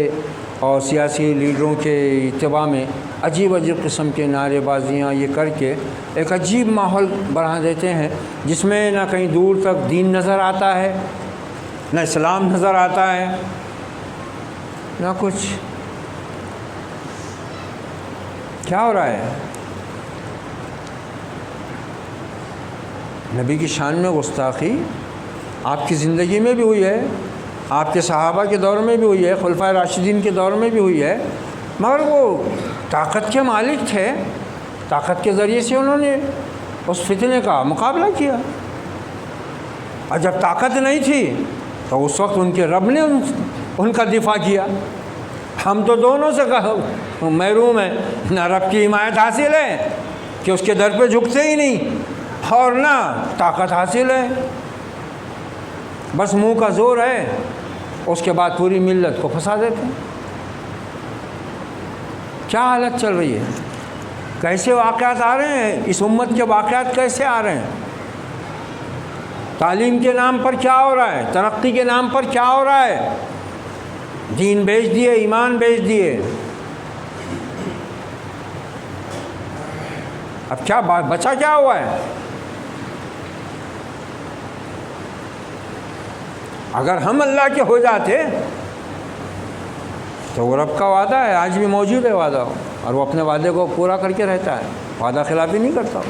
اور سیاسی لیڈروں کے اتباع میں عجیب عجیب قسم کے نعرے بازیاں یہ کر کے ایک عجیب ماحول بنا دیتے ہیں، جس میں نہ کہیں دور تک دین نظر آتا ہے، نہ اسلام نظر آتا ہے، نہ کچھ۔ کیا ہو رہا ہے؟ نبی کی شان میں گستاخی آپ کی زندگی میں بھی ہوئی ہے، آپ کے صحابہ کے دور میں بھی ہوئی ہے، خلفائے راشدین کے دور میں بھی ہوئی ہے، مگر وہ طاقت کے مالک تھے، طاقت کے ذریعے سے انہوں نے اس فتنے کا مقابلہ کیا، اور جب طاقت نہیں تھی تو اس وقت ان کے رب نے ان کا دفاع کیا۔ ہم تو دونوں سے محروم ہیں، نہ رب کی حمایت حاصل ہے کہ اس کے در پہ جھکتے ہی نہیں، اور نہ طاقت حاصل ہے، بس منہ کا زور ہے، اس کے بعد پوری ملت کو پھنسا دیتے ہیں۔ کیا حالت چل رہی ہے؟ کیسے واقعات آ رہے ہیں؟ اس امت کے واقعات کیسے آ رہے ہیں؟ تعلیم کے نام پر کیا ہو رہا ہے؟ ترقی کے نام پر کیا ہو رہا ہے؟ دین بیچ دیے، ایمان بیچ دیے۔ اب کیا بچا کیا ہوا ہے؟ اگر ہم اللہ کے ہو جاتے تو وہ رب کا وعدہ ہے، آج بھی موجود ہے وعدہ، اور وہ اپنے وعدے کو پورا کر کے رہتا ہے، وعدہ خلافی نہیں کرتا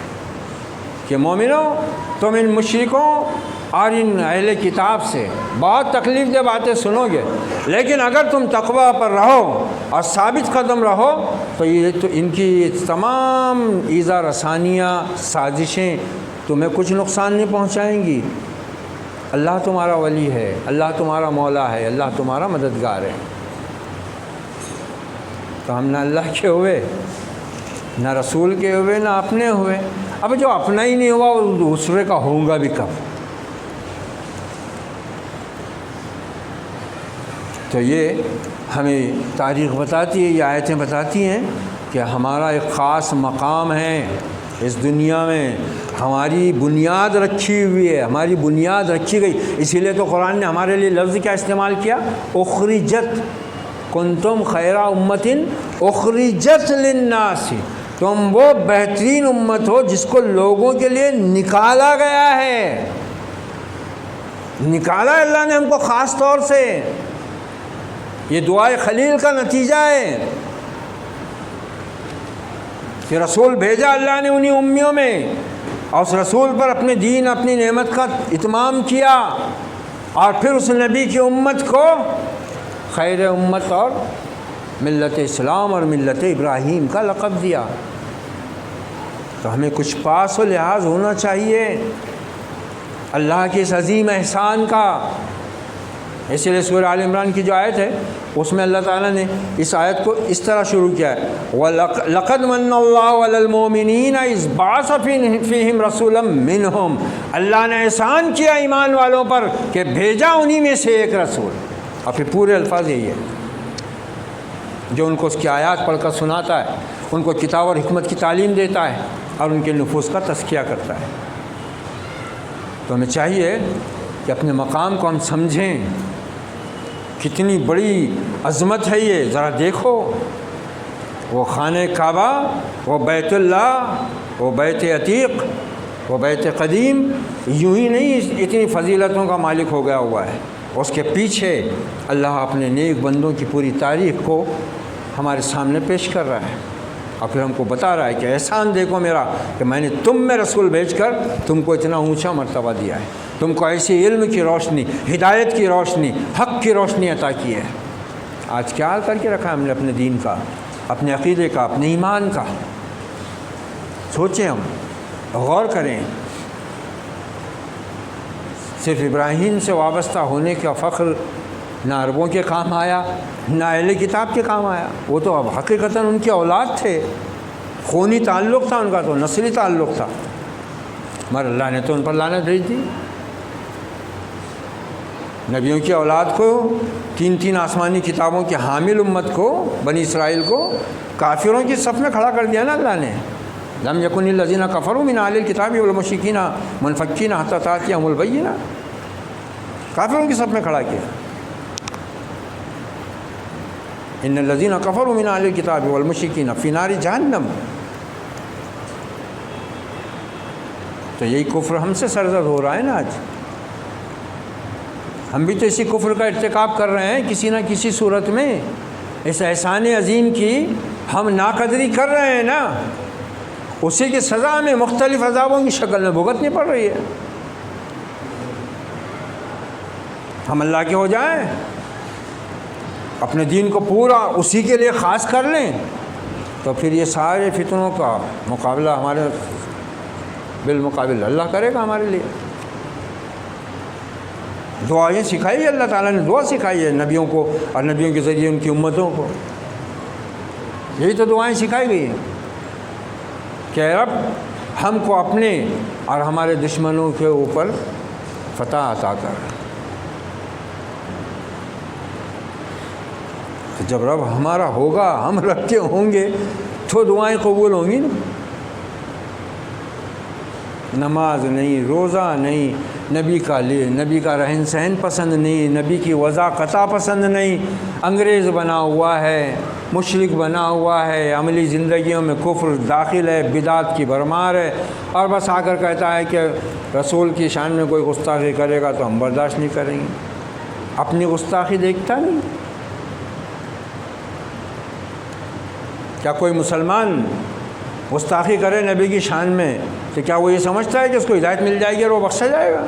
کہ مومنوں تم ان مشرکوں اور ان اہل کتاب سے بہت تکلیف دہ باتیں سنو گے، لیکن اگر تم تقوی پر رہو اور ثابت قدم رہو تو ان کی تمام ایذا رسانیاں، سازشیں تمہیں کچھ نقصان نہیں پہنچائیں گی۔ اللہ تمہارا ولی ہے، اللہ تمہارا مولا ہے، اللہ تمہارا مددگار ہے۔ تو ہم نہ اللہ کے ہوئے، نہ رسول کے ہوئے، نہ اپنے ہوئے۔ اب جو اپنا ہی نہیں ہوا وہ دوسرے کا ہوگا بھی کب؟ تو یہ ہمیں تاریخ بتاتی ہے، یہ آیتیں بتاتی ہیں کہ ہمارا ایک خاص مقام ہے اس دنیا میں، ہماری بنیاد رکھی ہوئی ہے، ہماری بنیاد رکھی گئی۔ اسی لیے تو قرآن نے ہمارے لیے لفظ کیا استعمال کیا؟ اخرجت، کنتم خیر امت اخرجت للناس، تم وہ بہترین امت ہو جس کو لوگوں کے لیے نکالا گیا ہے، نکالا اللہ نے ہم کو خاص طور سے۔ یہ دعائے خلیل کا نتیجہ ہے کہ رسول بھیجا اللہ نے انہی امیوں میں، اور اس رسول پر اپنے دین، اپنی نعمت کا اتمام کیا، اور پھر اس نبی کی امت کو خیر امت اور ملت اسلام اور ملت ابراہیم کا لقب دیا۔ تو ہمیں کچھ پاس و لحاظ ہونا چاہیے اللہ کے اس عظیم احسان کا۔ اسی لیے سورہ آل عمران کی جو آیت ہے اس میں اللہ تعالیٰ نے اس آیت کو اس طرح شروع کیا ہے، وَلَقَدْ مَنَّ اللَّهُ عَلَى الْمُؤْمِنِينَ إِذْ بَعَثَ فِيهِمْ رَسُولًا مِّنْهُمْ، اللہ نے احسان کیا ایمان والوں پر کہ بھیجا انہی میں سے ایک رسول، اور پھر پورے الفاظ یہی ہے جو ان کو اس کی آیات پڑھ کر سناتا ہے، ان کو کتاب اور حکمت کی تعلیم دیتا ہے اور ان کے نفوس کا تزکیہ کرتا ہے۔ تو ہمیں چاہیے کہ اپنے مقام کو ہم سمجھیں، کتنی بڑی عظمت ہے یہ، ذرا دیکھو، وہ خانہ کعبہ، وہ بیت اللہ، وہ بیت عتیق، وہ بیت قدیم یوں ہی نہیں اتنی فضیلتوں کا مالک ہو گیا ہوا ہے، اس کے پیچھے اللہ اپنے نیک بندوں کی پوری تاریخ کو ہمارے سامنے پیش کر رہا ہے، اور پھر ہم کو بتا رہا ہے کہ احسان دیکھو میرا کہ میں نے تم میں رسول بھیج کر تم کو اتنا اونچا مرتبہ دیا ہے، تم کو ایسی علم کی روشنی، ہدایت کی روشنی، حق کی روشنی عطا کی ہے۔ آج کیا حال کر کے رکھا ہے ہم نے اپنے دین کا، اپنے عقیدے کا، اپنے ایمان کا؟ سوچیں، ہم غور کریں۔ صرف ابراہیم سے وابستہ ہونے کا فخر نہ عربوں کے کام آیا، نہ اہل کتاب کے کام آیا، وہ تو اب حقیقتاً ان کے اولاد تھے، خونی تعلق تھا ان کا، تو نسلی تعلق تھا، مگر اللہ نے تو ان پر لعنت بھیج دی۔ نبیوں کی اولاد کو، تین تین آسمانی کتابوں کی حامل امت کو، بنی اسرائیل کو کافروں کی صف میں کھڑا کر دیا نا اللہ نے۔ لم یکن الذین کفروا من اہل الکتاب والمشرکین منفکین حتی تأتیہم البینہ، کافروں کی صف میں کھڑا کیا۔ ان الذین کفروا من اہل الکتاب والمشرکین فی نار جہنم، تو یہی کفر ہم سے سرزد ہو رہا ہے نا آج۔ ہم بھی تو اسی کفر کا ارتکاب کر رہے ہیں کسی نہ کسی صورت میں، اس احسان عظیم کی ہم ناقدری کر رہے ہیں نا، اسی کی سزا میں مختلف عذابوں کی شکل میں بھگتنی پڑ رہی ہے۔ ہم اللہ کے ہو جائیں، اپنے دین کو پورا اسی کے لیے خاص کر لیں، تو پھر یہ سارے فتنوں کا مقابلہ ہمارے بالمقابل اللہ کرے گا ہمارے لیے۔ دعائیں سکھائی ہے اللہ تعالیٰ نے، دعا سکھائی ہے نبیوں کو اور نبیوں کے ذریعے ان کی امتوں کو، یہی تو دعائیں سکھائی گئی ہیں کہ اے رب ہم کو اپنے اور ہمارے دشمنوں کے اوپر فتح عطا کر۔ تو جب رب ہمارا ہوگا، ہم رب کے ہوں گے، تو دعائیں قبول ہوں گی نا۔ نماز نہیں، روزہ نہیں، نبی کا رہن سہن پسند نہیں، نبی کی وضاقتہ پسند نہیں، انگریز بنا ہوا ہے، مشرک بنا ہوا ہے، عملی زندگیوں میں کفر داخل ہے، بدعت کی بھرمار ہے، اور بس آ کر کہتا ہے کہ رسول کی شان میں کوئی گستاخی کرے گا تو ہم برداشت نہیں کریں گے۔ اپنی گستاخی دیکھتا نہیں؟ کیا کوئی مسلمان گستاخی کرے نبی کی شان میں تو کیا وہ یہ سمجھتا ہے کہ اس کو ہدایت مل جائے گی اور وہ بخشا جائے گا؟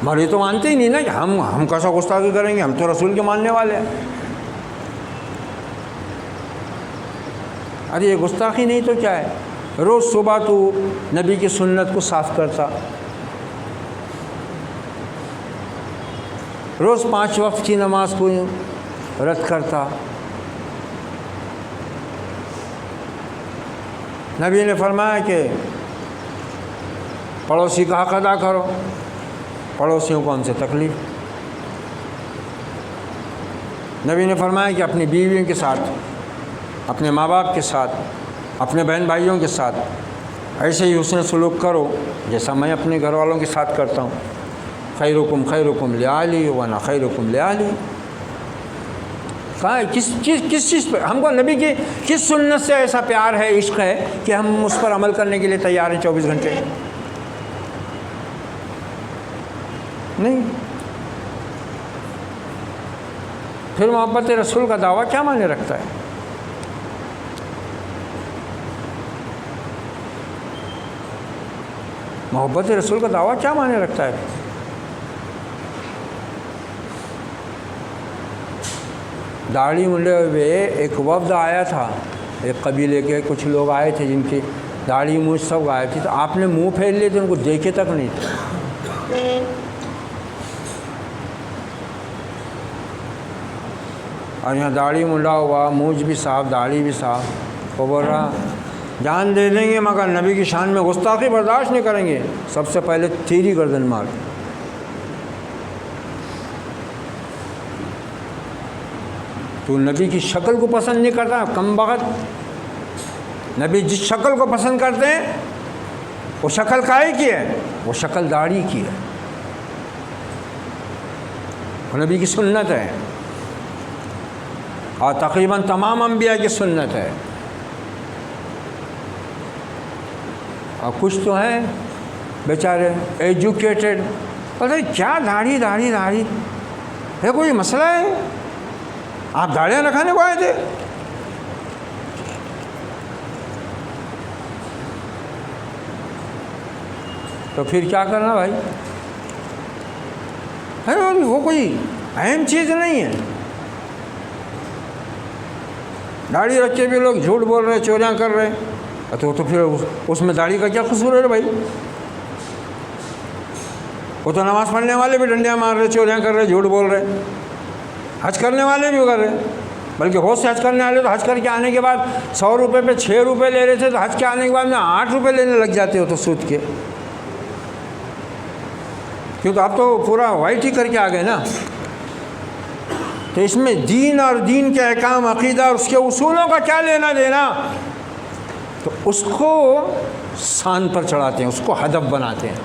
مگر یہ تو مانتے ہی نہیں نا کہ ہم کیسا گستاخی کریں گے، ہم تو رسول کے ماننے والے ہیں۔ ارے یہ گستاخی نہیں تو کیا ہے؟ روز صبح تو نبی کی سنت کو صاف کرتا، روز 5 وقت کی نماز کو رد کرتا۔ نبی نے فرمایا کہ پڑوسی کا حق ادا کرو، پڑوسیوں کو ہم سے تکلیف۔ نبی نے فرمایا کہ اپنی بیویوں کے ساتھ، اپنے ماں باپ کے ساتھ، اپنے بہن بھائیوں کے ساتھ ایسے ہی حسن سلوک کرو جیسا میں اپنے گھر والوں کے ساتھ کرتا ہوں۔ خیرکم خیرکم لأہلی وانا خیرکم لأہلی۔ کہاں کس چیز پہ ہم کو نبی کی کس سنت سے ایسا پیار ہے، عشق ہے کہ ہم اس پر عمل کرنے کے لیے تیار ہیں 24 گھنٹے؟ نہیں۔ پھر محبت رسول کا دعویٰ کیا معنی رکھتا ہے؟ محبت رسول کا دعویٰ کیا معنی رکھتا ہے؟ داڑھی منڈے ہوئے ایک وفد آیا تھا، ایک قبیلے کے کچھ لوگ آئے تھے جن کی داڑھی مونچھ سب غائب تھی، تو آپ نے منہ پھیر لیے تھے، ان کو دیکھے تک نہیں تھے۔ اور یہاں داڑھی منڈا ہوا، مونچھ بھی صاف، داڑھی بھی صاف، وہ بول رہا جان دے دیں گے مگر نبی کی شان میں گستاخی برداشت نہیں کریں گے، سب سے پہلے تیری گردن مار۔ تو نبی کی شکل کو پسند نہیں کرتا، کم بخت۔ نبی جس شکل کو پسند کرتے ہیں وہ شکل کاہے کی ہے؟ وہ شکل داڑھی کی ہے، وہ نبی کی سنت ہے، اور تقریباً تمام انبیاء کی سنت ہے۔ اور کچھ تو ہیں بیچارے ایجوکیٹڈ، پتہ نہیں کیا داڑھی داڑھی داڑھی ہے، کوئی مسئلہ ہے؟ آپ داڑیاں رکھانے کو آئے تھے؟ تو پھر کیا کرنا بھائی؟ وہ کوئی اہم چیز نہیں ہے۔ داڑھی رکھ کے بھی لوگ جھوٹ بول رہے، چوریاں کر رہے، تو پھر اس میں داڑھی کا کیا قصور ہے بھائی؟ وہ تو نماز پڑھنے والے بھی ڈنڈیاں مار رہے، چوریاں کر رہے، جھوٹ بول رہے، حج کرنے والے بھی کر رہے، بلکہ ہوش سے حج کرنے والے تو حج کر کے آنے کے بعد 100 روپے پہ 6 روپے لے رہے تھے، تو حج کے آنے کے بعد میں 8 روپے لینے لگ جاتے ہو تو سود کے، کیوں تو آپ تو پورا وائٹ ہی کر کے آ گئے نا۔ تو اس میں دین اور دین کے احکام، عقیدہ اور اس کے اصولوں کا کیا لینا دینا؟ تو اس کو سان پر چڑھاتے ہیں، اس کو ہدف بناتے ہیں۔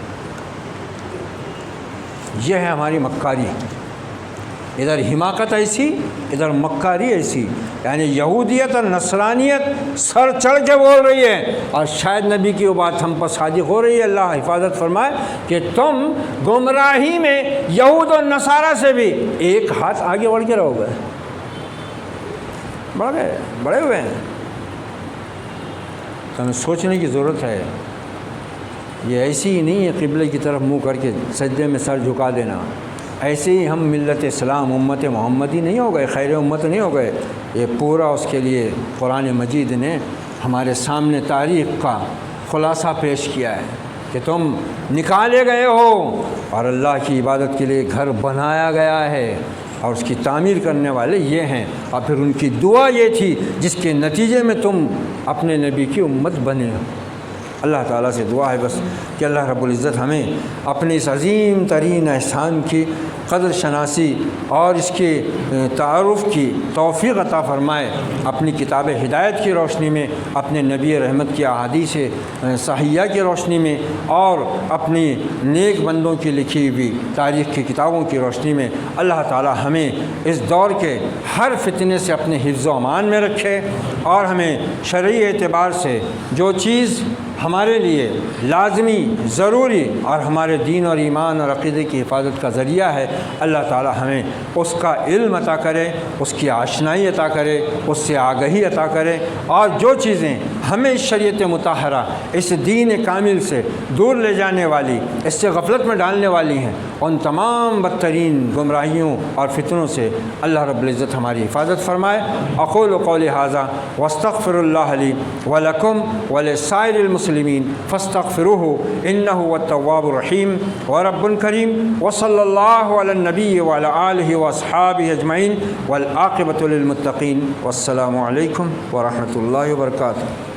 یہ ہے ہماری مکاری، ادھر حماقت ایسی، ادھر مکاری ایسی، یعنی یہودیت اور نصرانیت سر چڑھ کے بول رہی ہے، اور شاید نبی کی وہ بات ہم پر صادق ہو رہی ہے۔ اللہ حفاظت فرمائے کہ تم گمراہی میں یہود اور نصارہ سے بھی ایک ہاتھ آگے بڑھ کے رہو گے، بڑے ہوئے ہیں۔ تو ہمیں سوچنے کی ضرورت ہے، یہ ایسی ہی نہیں ہے قبلے کی طرف منہ کر کے سجدے میں سر جھکا دینا، ایسے ہی ہم ملت اسلام امت محمدی نہیں ہو گئے، خیر امت نہیں ہو گئے۔ یہ پورا اس کے لیے قرآن مجید نے ہمارے سامنے تاریخ کا خلاصہ پیش کیا ہے کہ تم نکالے گئے ہو اور اللہ کی عبادت کے لیے گھر بنایا گیا ہے، اور اس کی تعمیر کرنے والے یہ ہیں، اور پھر ان کی دعا یہ تھی جس کے نتیجے میں تم اپنے نبی کی امت بنے ہو۔ اللہ تعالیٰ سے دعا ہے بس کہ اللہ رب العزت ہمیں اپنے اس عظیم ترین احسان کی قدر شناسی اور اس کے تعارف کی توفیق عطا فرمائے، اپنی کتاب ہدایت کی روشنی میں، اپنے نبی رحمت کی احادیث صحیحہ کی روشنی میں، اور اپنی نیک بندوں کی لکھی ہوئی تاریخ کی کتابوں کی روشنی میں اللہ تعالیٰ ہمیں اس دور کے ہر فتنے سے اپنے حفظ و امان میں رکھے، اور ہمیں شرعی اعتبار سے جو چیز ہمارے لیے لازمی، ضروری اور ہمارے دین اور ایمان اور عقیدے کی حفاظت کا ذریعہ ہے، اللہ تعالیٰ ہمیں اس کا علم عطا کرے، اس کی آشنائی عطا کرے، اس سے آگہی عطا کرے، اور جو چیزیں ہمیں اس شریعت مطہرہ، اس دین کامل سے دور لے جانے والی، اس سے غفلت میں ڈالنے والی ہیں، ان تمام بدترین گمراہیوں اور فتنوں سے اللہ رب العزت ہماری حفاظت فرمائے۔ اقول قولی ھذا واستغفر اللہ لی ولکم ولسائر المسلمین فاستغفروہ انہ هو التواب الرحیم ورب کریم، وصلی اللہ علی النبی وعلی آلہ واصحابہ اجمعین، والعاقبۃ للمتقین، والسلام علیکم ورحمۃ اللہ وبرکاتہ۔